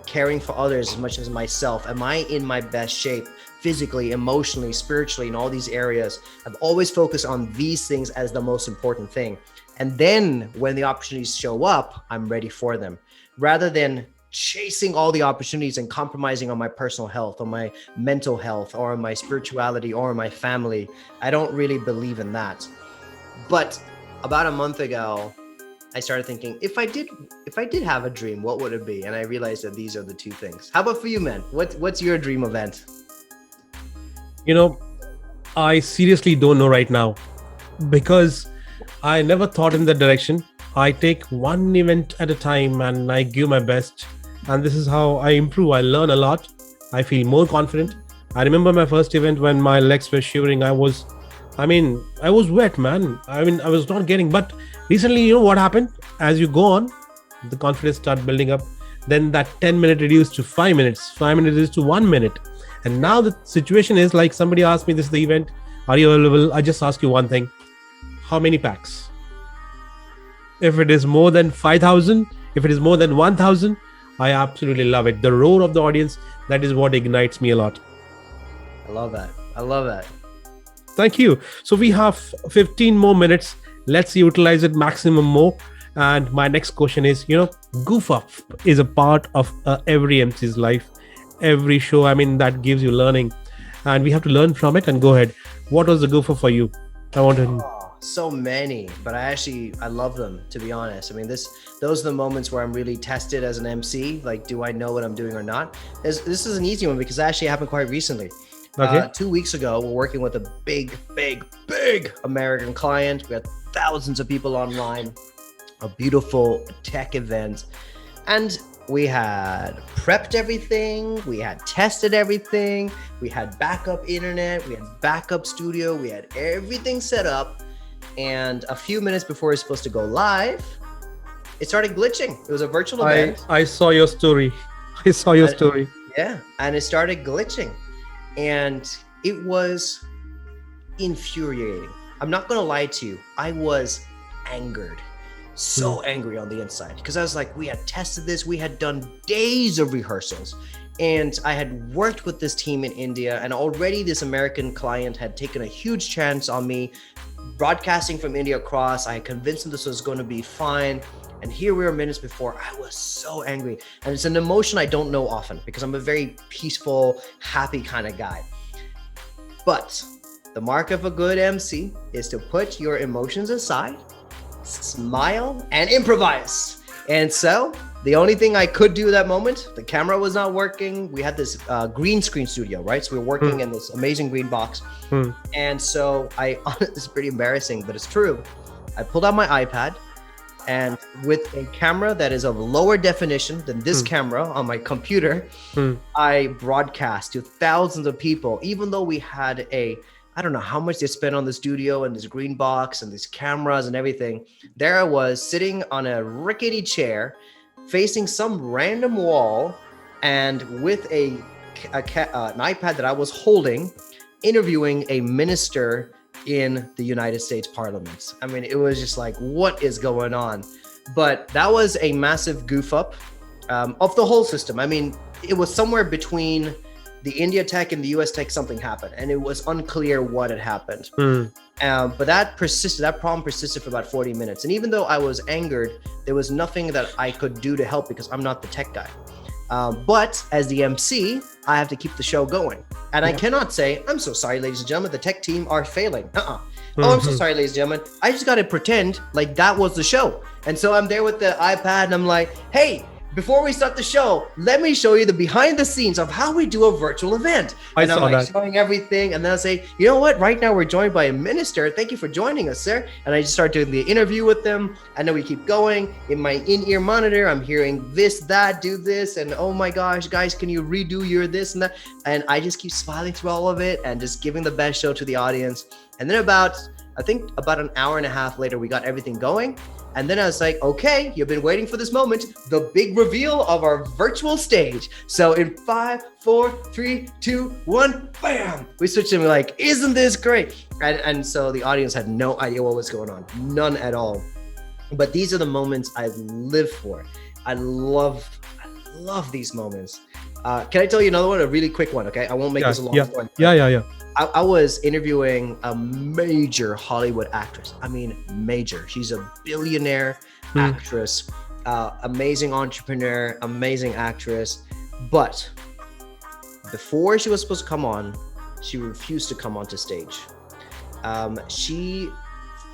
caring for others as much as myself? Am I in my best shape physically, emotionally, spiritually, in all these areas? I've always focused on these things as the most important thing. And then when the opportunities show up, I'm ready for them, rather than chasing all the opportunities and compromising on my personal health, on my mental health, or on my spirituality, or on my family. I don't really believe in that. But about a month ago, I started thinking, if I did have a dream, what would it be? And I realized that these are the two things. How about for you, man? What's your dream event? You know, I seriously don't know right now, because I never thought in that direction. I take one event at a time and I give my best. And this is how I improve. I learn a lot. I feel more confident. I remember my first event when my legs were shivering. I was I mean, I was wet, man. I mean, I was not getting. But recently, you know what happened? As you go on, the confidence start building up. Then that 10 minute reduced to 5 minutes. 5 minutes is to 1 minute. And now the situation is like somebody asked me, this is the event. Are you available? I just ask you one thing. How many packs? If it is more than 5,000, if it is more than 1,000, I absolutely love it. The roar of the audience, that is what ignites me a lot. I love that. I love that. Thank you. So we have 15 more minutes. Let's utilize it maximum more. And my next question is, goof up is a part of every MC's life, every show. I mean, that gives you learning and we have to learn from it. And go ahead. What was the goof up for you? I want to. So many, but I love them, to be honest. I mean, those are the moments where I'm really tested as an MC. Like, do I know what I'm doing or not? This is an easy one because it actually happened quite recently. Okay. 2 weeks ago, we're working with a big American client. We had thousands of people online, a beautiful tech event. And we had prepped everything. We had tested everything. We had backup internet. We had backup studio. We had everything set up. And a few minutes before it's supposed to go live, it started glitching. It was a virtual event. I saw your story. Yeah, and it started glitching. And it was infuriating. I'm not going to lie to you. I was angered. So angry on the inside because I was like, we had tested this. We had done days of rehearsals. And I had worked with this team in India. And already this American client had taken a huge chance on me broadcasting from India across. I convinced him this was going to be fine. And here we were minutes before. I was so angry. And it's an emotion I don't know often because I'm a very peaceful, happy kind of guy. But the mark of a good MC is to put your emotions aside, smile, and improvise. And so the only thing I could do at that moment, the camera was not working. We had this green screen studio, right? So we were working in this amazing green box. And so it's pretty embarrassing, but it's true. I pulled out my iPad and with a camera that is of lower definition than this camera on my computer, I broadcast to thousands of people, even though we had I don't know how much they spent on the studio and this green box and these cameras and everything. There I was sitting on a rickety chair facing some random wall and with an iPad that I was holding, interviewing a minister in the United States Parliament. I mean, it was just like, what is going on? But that was a massive goof up of the whole system. I mean, it was somewhere between the India tech and the US tech, something happened and it was unclear what had happened. But that problem persisted for about 40 minutes. And even though I was angered, there was nothing that I could do to help because I'm not the tech guy. But as the MC, I have to keep the show going. And I cannot say, I'm so sorry, ladies and gentlemen, the tech team are failing. Oh, I'm so sorry, ladies and gentlemen. I just got to pretend like that was the show. And so I'm there with the iPad and I'm like, hey, before we start the show, let me show you the behind the scenes of how we do a virtual event. And I'm like showing everything. And then I say, you know what? Right now we're joined by a minister. Thank you for joining us, sir. And I just start doing the interview with them. And then we keep going. In my in-ear monitor, I'm hearing this, that, do this. And oh my gosh, guys, can you redo your this and that? And I just keep smiling through all of it and just giving the best show to the audience. And then about an hour and a half later, we got everything going. And then I was like, okay, you've been waiting for this moment, the big reveal of our virtual stage. So in 5, 4, 3, 2, 1, bam, we switched and we're like, isn't this great? And so the audience had no idea what was going on, none at all. But these are the moments I live for. I love these moments. Can I tell you another one, a really quick one, okay? I won't make this a long story. Yeah. I was interviewing a major Hollywood actress. I mean, major. She's a billionaire actress, amazing entrepreneur, amazing actress. But before she was supposed to come on, she refused to come onto stage. She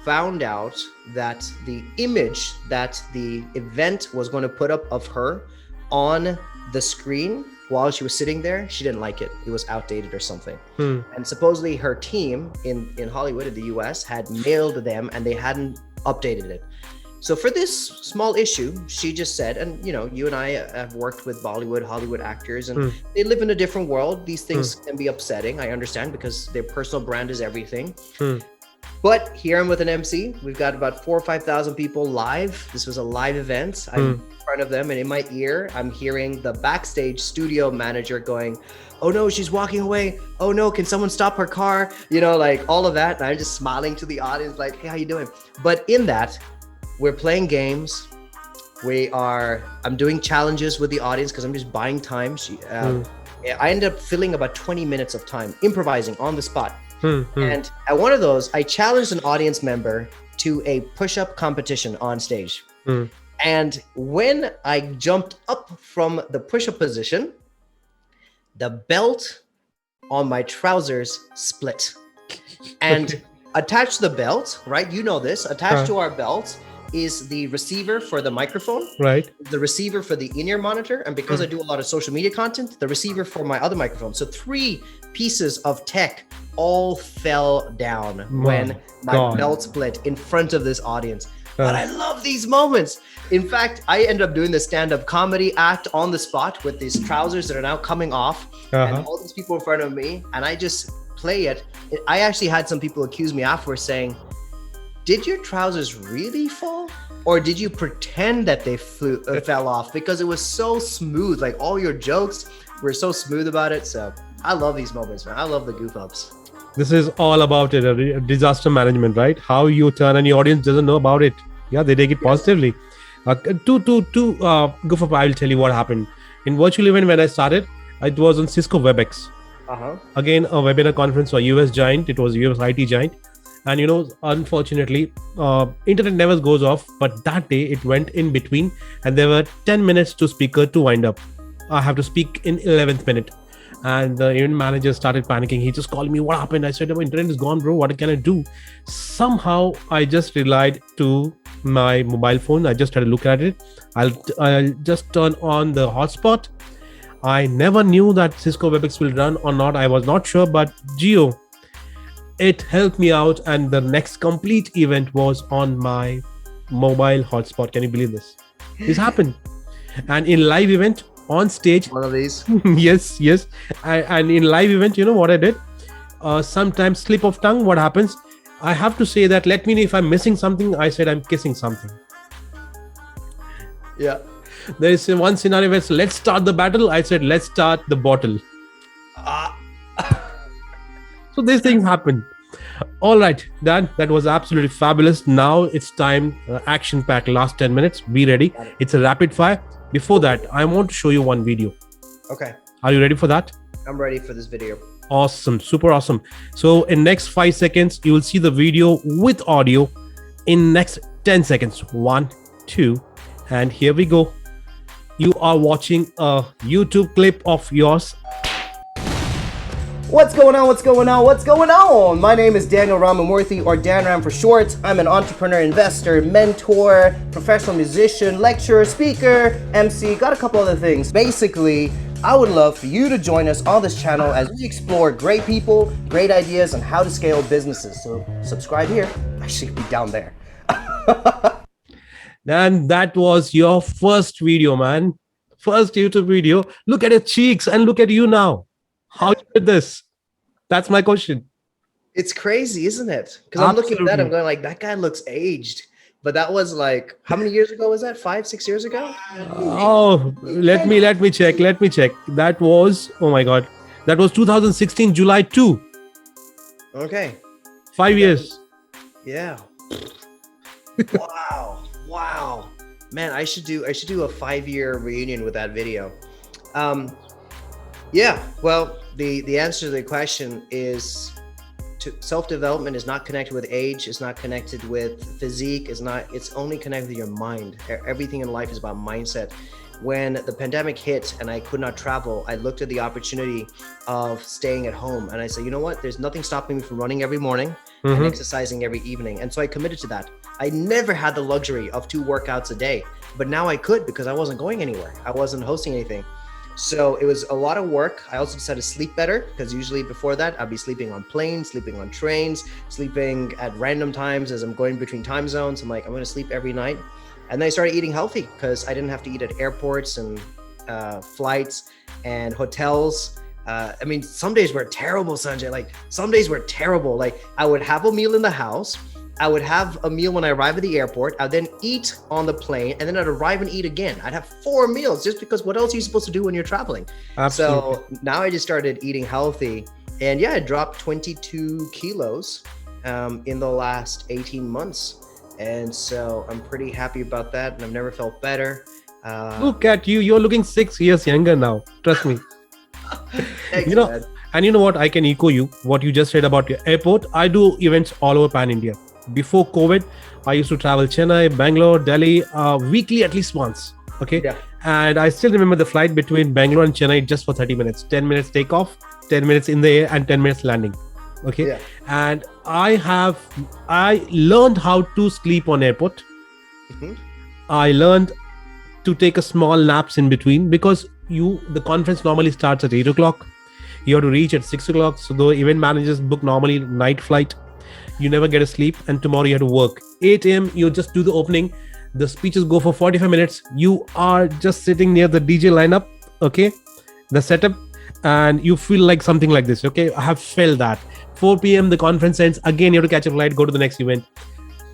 found out that the image that the event was going to put up of her on the screen while she was sitting there, she didn't like it. It was outdated or something. And supposedly her team in Hollywood, in the US, had mailed them and they hadn't updated it. So for this small issue, she just said, and you and I have worked with Bollywood, Hollywood actors, and they live in a different world. These things can be upsetting. I understand, because their personal brand is everything. But here I'm with an MC. We've got about 4,000 or 5,000 people live. This was a live event. I'm in front of them, and in my ear, I'm hearing the backstage studio manager going, "Oh no, she's walking away. Oh no, can someone stop her car?" Like all of that. And I'm just smiling to the audience like, "Hey, how you doing?" But in that, we're playing games. I'm doing challenges with the audience because I'm just buying time. I ended up filling about 20 minutes of time improvising on the spot. And at one of those, I challenged an audience member to a push-up competition on stage. And when I jumped up from the push-up position, the belt on my trousers split. And attached to the belt, right? You know this, attached to our belt is the receiver for the microphone, right? The receiver for the in-ear monitor, and because I do a lot of social media content, the receiver for my other microphone. So 3 pieces of tech all fell down when my belt split in front of this audience. But I love these moments. In fact, I ended up doing the stand-up comedy act on the spot with these trousers that are now coming off, and all these people in front of me, and I just play it. I actually had some people accuse me afterwards saying, "Did your trousers really fall? Or did you pretend that they fell off?" Because it was so smooth. Like all your jokes were so smooth about it. So I love these moments, man. I love the goof ups. This is all about it, disaster management, right? How you turn and your audience doesn't know about it. Yeah, they take it positively. To goof up, I will tell you what happened. In virtual event, when I started, it was on Cisco WebEx. Again, a webinar conference for US giant. It was US IT giant. And unfortunately, internet never goes off, but that day it went in between and there were 10 minutes to speaker to wind up. I have to speak in 11th minute. And the event manager started panicking. He just called me, "What happened?" I said, "My internet is gone, bro. What can I do?" Somehow I just relied to my mobile phone. I just had a look at it. I'll just turn on the hotspot. I never knew that Cisco WebEx will run or not. I was not sure, but Geo, it helped me out, and the next complete event was on my mobile hotspot. Can you believe this? This happened. And in live event on stage, one of these. yes. And in live event, you know what I did? Sometimes slip of tongue. What happens? I have to say that, let me know if I'm missing something. I said I'm kissing something. Yeah. There is one scenario where let's start the battle. I said let's start the bottle. So these things happen. All right, Dan, that was absolutely fabulous. Now it's time, action pack, last 10 minutes. Be ready. It's a rapid fire. Before that, I want to show you one video. Okay. Are you ready for that? I'm ready for this video. Awesome. Super awesome. So in next 5 seconds, you will see the video with audio. In next 10 seconds, 1, 2, and here we go. You are watching a YouTube clip of yours. What's going on? What's going on? What's going on? My name is Daniel Ramamurthy, or DanRam for short. I'm an entrepreneur, investor, mentor, professional musician, lecturer, speaker, MC, got a couple other things. Basically, I would love for you to join us on this channel as we explore great people, great ideas, and how to scale businesses. So subscribe here. I should be down there. And that was your first video, man. First YouTube video. Look at your cheeks and look at you now. How you did this? That's my question. It's crazy, isn't it? Because I'm looking at that, I'm going like, that guy looks aged. But that was like, how many years ago was that? 5, 6 years ago? Oh, let me check. That was, oh my God. That was 2016, July 2. Okay. 5 years. Yeah. Wow. Man, I should do a 5-year reunion with that video. Yeah, well, the answer to the question is self-development is not connected with age, it's not connected with physique, it's only connected with your mind. Everything in life is about mindset. When the pandemic hit and I could not travel, I looked at the opportunity of staying at home and I said, you know what, there's nothing stopping me from running every morning and exercising every evening. And so I committed to that. I never had the luxury of 2 workouts a day, but now I could because I wasn't going anywhere. I wasn't hosting anything. So it was a lot of work. I also decided to sleep better because usually before that, I'd be sleeping on planes, sleeping on trains, sleeping at random times as I'm going between time zones. I'm like, I'm going to sleep every night. And then I started eating healthy because I didn't have to eat at airports and flights and hotels. I mean, some days were terrible, Sanjay. Like some days were terrible. Like I would have a meal in the house. I would have a meal when I arrive at the airport. I'd then eat on the plane, and then I'd arrive and eat again. I'd have 4 meals just because what else are you supposed to do when you're traveling? Absolutely. So now I just started eating healthy. And yeah, I dropped 22 kilos in the last 18 months. And so I'm pretty happy about that. And I've never felt better. Look at you. You're looking 6 years younger now. Trust me. Thanks, You know, man. and you know what? I can echo you. What you just said about your airport. I do events all over Pan India. Before COVID, I used to travel Chennai, Bangalore, Delhi, weekly at least once. Okay. Yeah. And I still remember the flight between Bangalore and Chennai just for 30 minutes. 10 minutes takeoff, 10 minutes in the air, and 10 minutes landing. Okay. Yeah. And I learned how to sleep on airport. Mhm. I learned to take a small naps in between because the conference normally starts at 8 o'clock. You have to reach at 6 o'clock. So the event managers book normally night flight. You never get a sleep, and tomorrow you have to work. 8 a.m. you just do the opening. The speeches go for 45 minutes. You are just sitting near the DJ lineup, okay, the setup, and you feel like something like this. Okay, I have felt that. 4 p.m. the conference ends. Again, you have to catch a flight, go to the next event.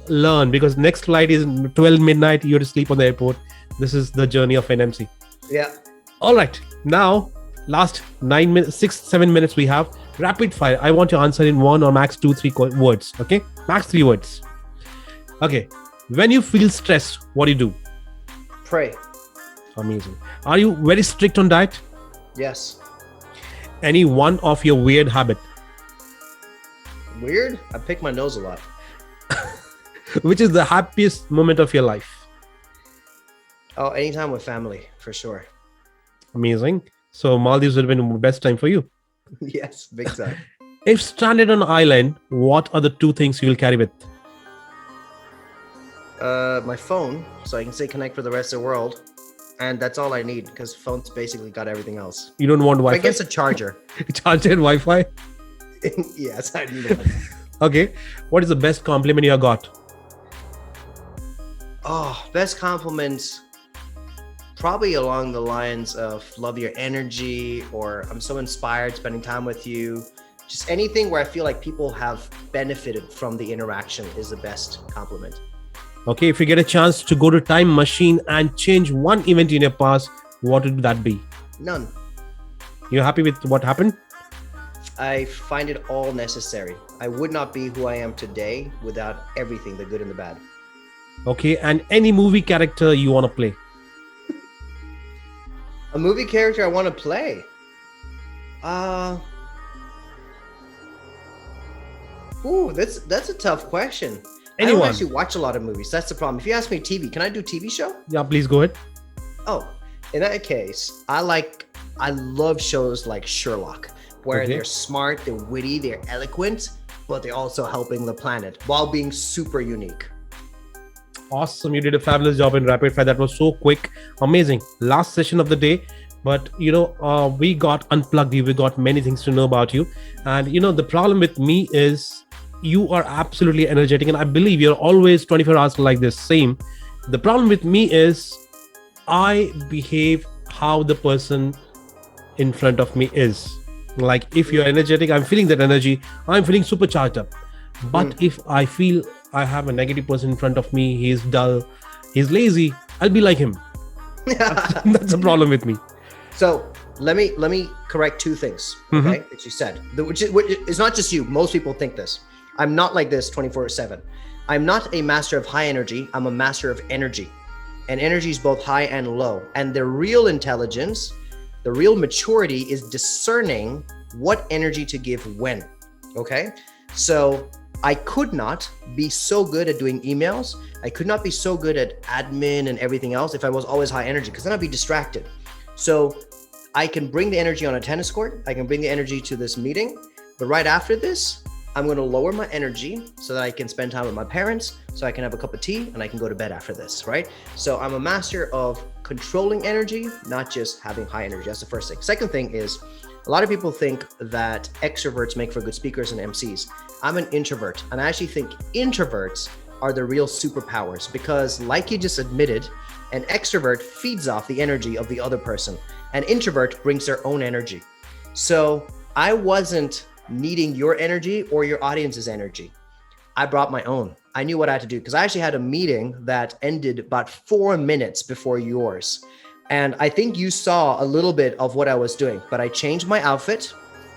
Learn, because next flight is 12 midnight. You have to sleep on the airport. This is the journey of an MC. Yeah. All right, now last 9 minutes, 6-7 minutes we have. Rapid fire. I want to answer in 1 or max 2-3 words. Okay, max 3 words. Okay, when you feel stressed, what do you do? Pray. Amazing. Are you very strict on diet? Yes. Any one of your weird habit? Weird? I pick my nose a lot. Which is the happiest moment of your life? Oh, anytime with family, for sure. Amazing. So Maldives would have been the best time for you. Yes, big time. If stranded on an island, what are the 2 things you will carry with? My phone, so I can stay connected for the rest of the world. And that's all I need, because phone's basically got everything else. You don't want I Wi-Fi? guess a charger. Charger and Wi-Fi? Yes, I need it. Okay. What is the best compliment you have got? Oh, best compliments. Probably along the lines of love your energy, or I'm so inspired spending time with you. Just anything where I feel like people have benefited from the interaction is the best compliment. Okay, if you get a chance to go to time machine and change one event in your past, what would that be? None. You're happy with what happened? I find it all necessary. I would not be who I am today without everything, the good and the bad. Okay, and any movie character you want to play? A movie character I want to play. That's a tough question. I Anyone. don't actually watch a lot of movies. That's the problem. If you ask me TV, can I do TV show? Yeah, please go ahead. Oh, in that case, I love shows like Sherlock, where Okay. they're smart, they're witty, they're eloquent, but they're also helping the planet while being super unique. Awesome. You did a fabulous job in rapid fire. That was so quick. Amazing. Last session of the day. But, we got unplugged. We got many things to know about you. And, the problem with me is you are absolutely energetic. And I believe you're always 24 hours like this. Same. The problem with me is I behave how the person in front of me is. Like if you're energetic, I'm feeling that energy. I'm feeling supercharged up. But if I feel I have a negative person in front of me, he's dull, he's lazy, I'll be like him. That's a problem with me. So let me correct 2 things, okay, that you said. Which is not just you. Most people think this. I'm not like this 24/7. I'm not a master of high energy. I'm a master of energy. And energy is both high and low. And the real intelligence, the real maturity is discerning what energy to give when. Okay? So I could not be so good at doing emails. I could not be so good at admin and everything else if I was always high energy, because then I'd be distracted. So I can bring the energy on a tennis court. I can bring the energy to this meeting. But right after this, I'm going to lower my energy so that I can spend time with my parents, so I can have a cup of tea and I can go to bed after this, right? So I'm a master of controlling energy, not just having high energy. That's the first thing. Second thing is, a lot of people think that extroverts make for good speakers and MCs. I'm an introvert, and I actually think introverts are the real superpowers because, like you just admitted, an extrovert feeds off the energy of the other person. An introvert brings their own energy. So I wasn't needing your energy or your audience's energy. I brought my own. I knew what I had to do because I actually had a meeting that ended about 4 minutes before yours. And I think you saw a little bit of what I was doing, but I changed my outfit,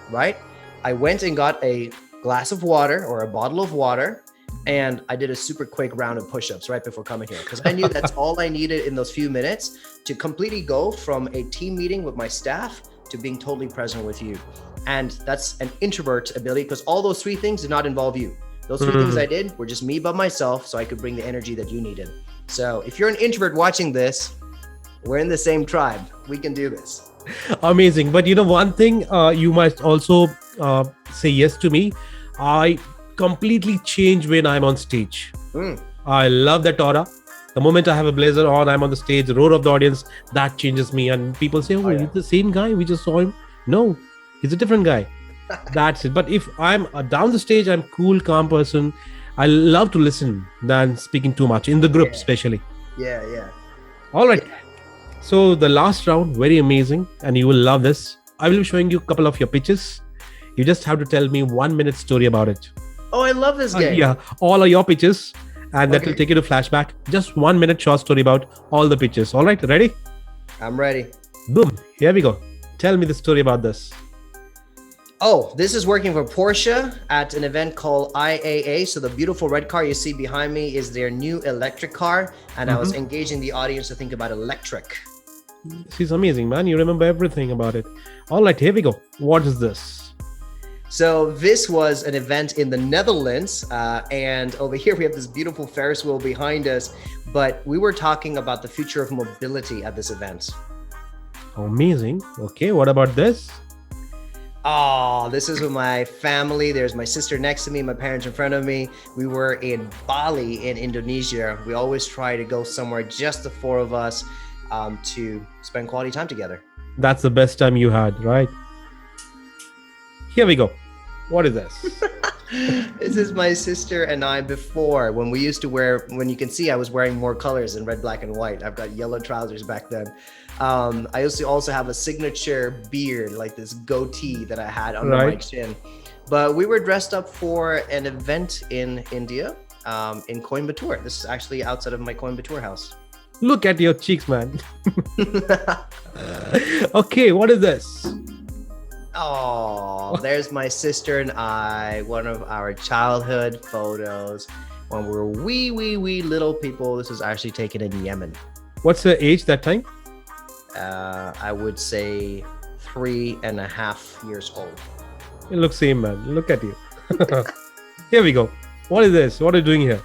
right? I went and got a glass of water or a bottle of water, and I did a super quick round of push-ups right before coming here because I knew that's all I needed in those few minutes to completely go from a team meeting with my staff to being totally present with you. And that's an introvert ability because all those three things did not involve you. Those three things I did were just me by myself, so I could bring the energy that you needed. So if you're an introvert watching this, we're in the same tribe. We can do this. Amazing. But one thing, you must also say yes to me. I completely change when I'm on stage. I love that aura. The moment I have a blazer on, I'm on the stage, the roar of the audience, that changes me. And people say, oh, he's the same guy. We just saw him. No, he's a different guy. That's it. But if I'm down the stage, I'm cool, calm person. I love to listen than speaking too much in the group, especially. Yeah. All right. So the last round, very amazing. And you will love this. I will be showing you a couple of your pitches. You just have to tell me 1 minute story about it. Oh, I love this game. Yeah, all are your pitches. And that will take you to flashback. Just 1 minute short story about all the pitches. All right, ready? I'm ready. Boom, here we go. Tell me the story about this. Oh, this is working for Porsche at an event called IAA. So the beautiful red car you see behind me is their new electric car. And I was engaging the audience to think about electric. This is amazing, man. You remember everything about it. All right, here we go. What is this? So this was an event in the Netherlands. And over here, we have this beautiful Ferris wheel behind us. But we were talking about the future of mobility at this event. Amazing. Okay, what about this? Oh, this is with my family. There's my sister next to me, my parents in front of me. We were in Bali in Indonesia. We always try to go somewhere, just the four of us, to spend quality time together. That's the best time you had, right? Here we go. What is this? This is my sister and I before, when we used to wear, when you can see I was wearing more colors than red, black, and white. I've got yellow trousers back then. I used to also have a signature beard, like this goatee that I had under my chin. But we were dressed up for an event in India, in Coimbatore. This is actually outside of my Coimbatore house. Look at your cheeks, man. Okay, what is this? Oh, there's my sister and I, one of our childhood photos when we were wee little people. This was actually taken in Yemen. What's the age that time? I would say 3.5 years old. You look same, man. Look at you. Here we go. What is this? What are you doing here?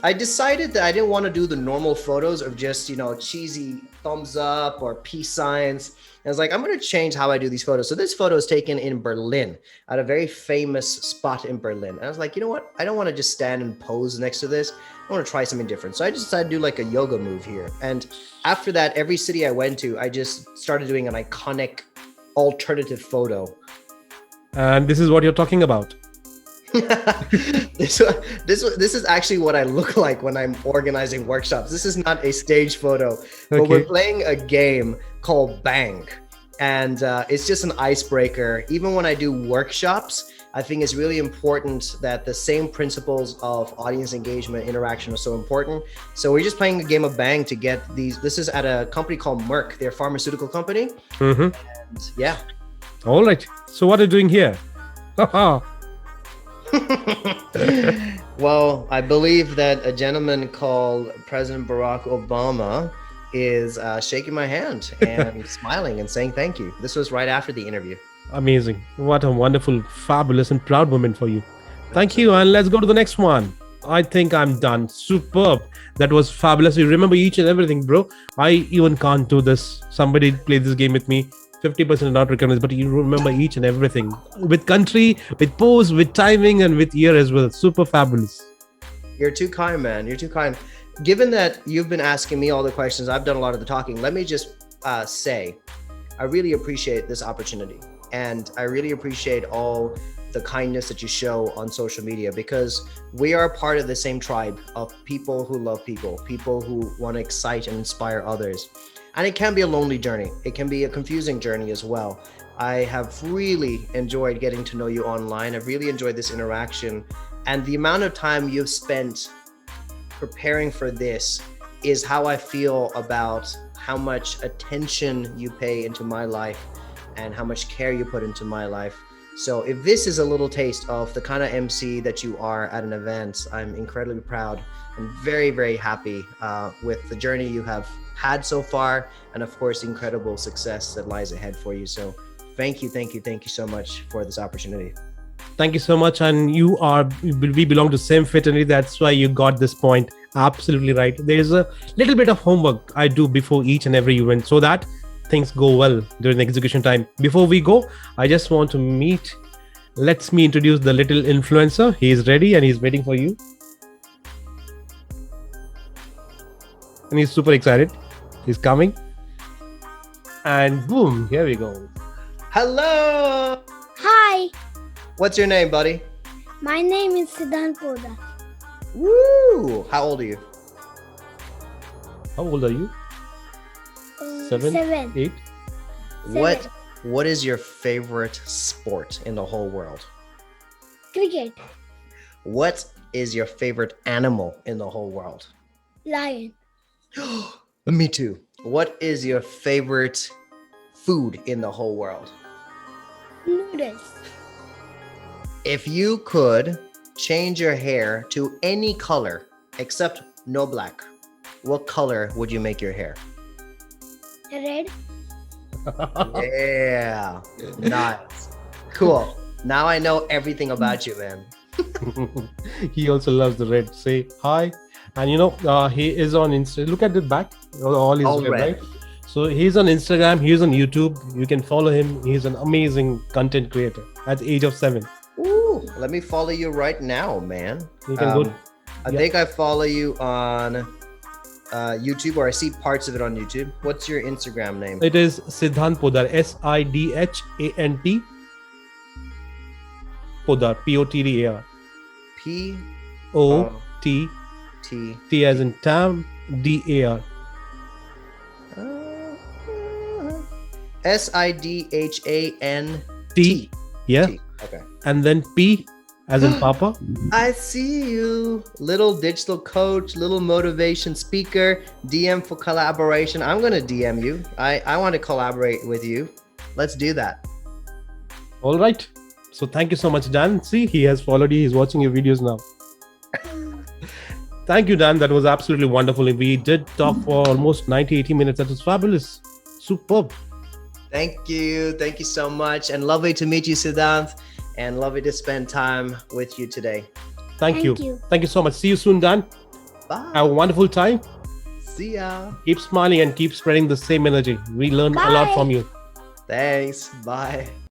I decided that I didn't want to do the normal photos of just, cheesy thumbs up or peace signs. And I was like, I'm going to change how I do these photos. So this photo is taken in Berlin at a very famous spot in Berlin. And I was like, you know what? I don't want to just stand and pose next to this. I want to try something different. So I just decided to do like a yoga move here. And after that, every city I went to, I just started doing an iconic alternative photo. And this is what you're talking about. This is actually what I look like when I'm organizing workshops. This is not a stage photo, but we're playing a game called Bang. And it's just an icebreaker. Even when I do workshops, I think it's really important that the same principles of audience engagement, interaction are so important. So we're just playing a game of Bang to get these. This is at a company called Merck. They're a pharmaceutical company. And yeah. All right. So what are you doing here? Well, I believe that a gentleman called President Barack Obama is shaking my hand and smiling and saying thank you. This was right after the interview. Amazing. What a wonderful, fabulous and proud moment for you. Thank you. And let's go to the next one. I think I'm done. Superb. That was fabulous. You remember each and everything, bro. I even can't do this. Somebody play this game with me. 50% not recognized, but you remember each and everything with country, with pose, with timing, and with year as well. Super fabulous. You're too kind, man. You're too kind. Given that you've been asking me all the questions, I've done a lot of the talking. Let me just say, I really appreciate this opportunity. And I really appreciate all the kindness that you show on social media, because we are part of the same tribe of people who love people, people who want to excite and inspire others. And it can be a lonely journey. It can be a confusing journey as well. I have really enjoyed getting to know you online. I've really enjoyed this interaction. And the amount of time you've spent preparing for this is how I feel about how much attention you pay into my life and how much care you put into my life. So if this is a little taste of the kind of MC that you are at an event, I'm incredibly proud and very, very happy with the journey you have had so far, and of course, the incredible success that lies ahead for you. So thank you so much for this opportunity. Thank you so much. And we belong to same fraternity. That's why you got this point. Absolutely right. There's a little bit of homework I do before each and every event so that things go well during the execution time. Before we go, I just want to let me introduce the little influencer. He is ready and he's waiting for you. And he's super excited. He's coming. And boom, here we go. Hello. Hi, What's your name, buddy? my name is Sanjay Potdar. Woo! How old are you? How old are you? 7, 7. 8? What is your favorite sport in the whole world? Cricket, What is your favorite animal in the whole world? lion, Me too. What is your favorite food in the whole world? noodles, If you could change your hair to any color except no black, what color would you make your hair? red, Yeah. Nice. Cool. Now I know everything about you, man. He also loves the red. Say hi. And he is on Insta. Look at the back. All is All red, red. right? So he's on Instagram. He's on YouTube. You can follow him. He's an amazing content creator at the age of 7. Ooh, let me follow you right now, man. You can go. I think I follow you on YouTube, or I see parts of it on YouTube. What's your Instagram name? It is Sidhant Podar. SIDHANT Podar. POTDAR. P OT T. T as in Tam. DAR. SIDHANT. T. Yeah. T. Okay. And then P as in Papa. I see you. Little digital coach, little motivation speaker, DM for collaboration. I'm going to DM you. I want to collaborate with you. Let's do that. All right. So thank you so much, Dan. See, he has followed you. He's watching your videos now. Thank you, Dan. That was absolutely wonderful. We did talk for almost 90-80 minutes. That was fabulous. Superb. Thank you. Thank you so much. And lovely to meet you, Siddharth. And lovely to spend time with you today. Thank you. Thank you. Thank you so much. See you soon, Dan. Bye. Have a wonderful time. See ya. Keep smiling and keep spreading the same energy. We learn a lot Bye. from you. Thanks. Bye.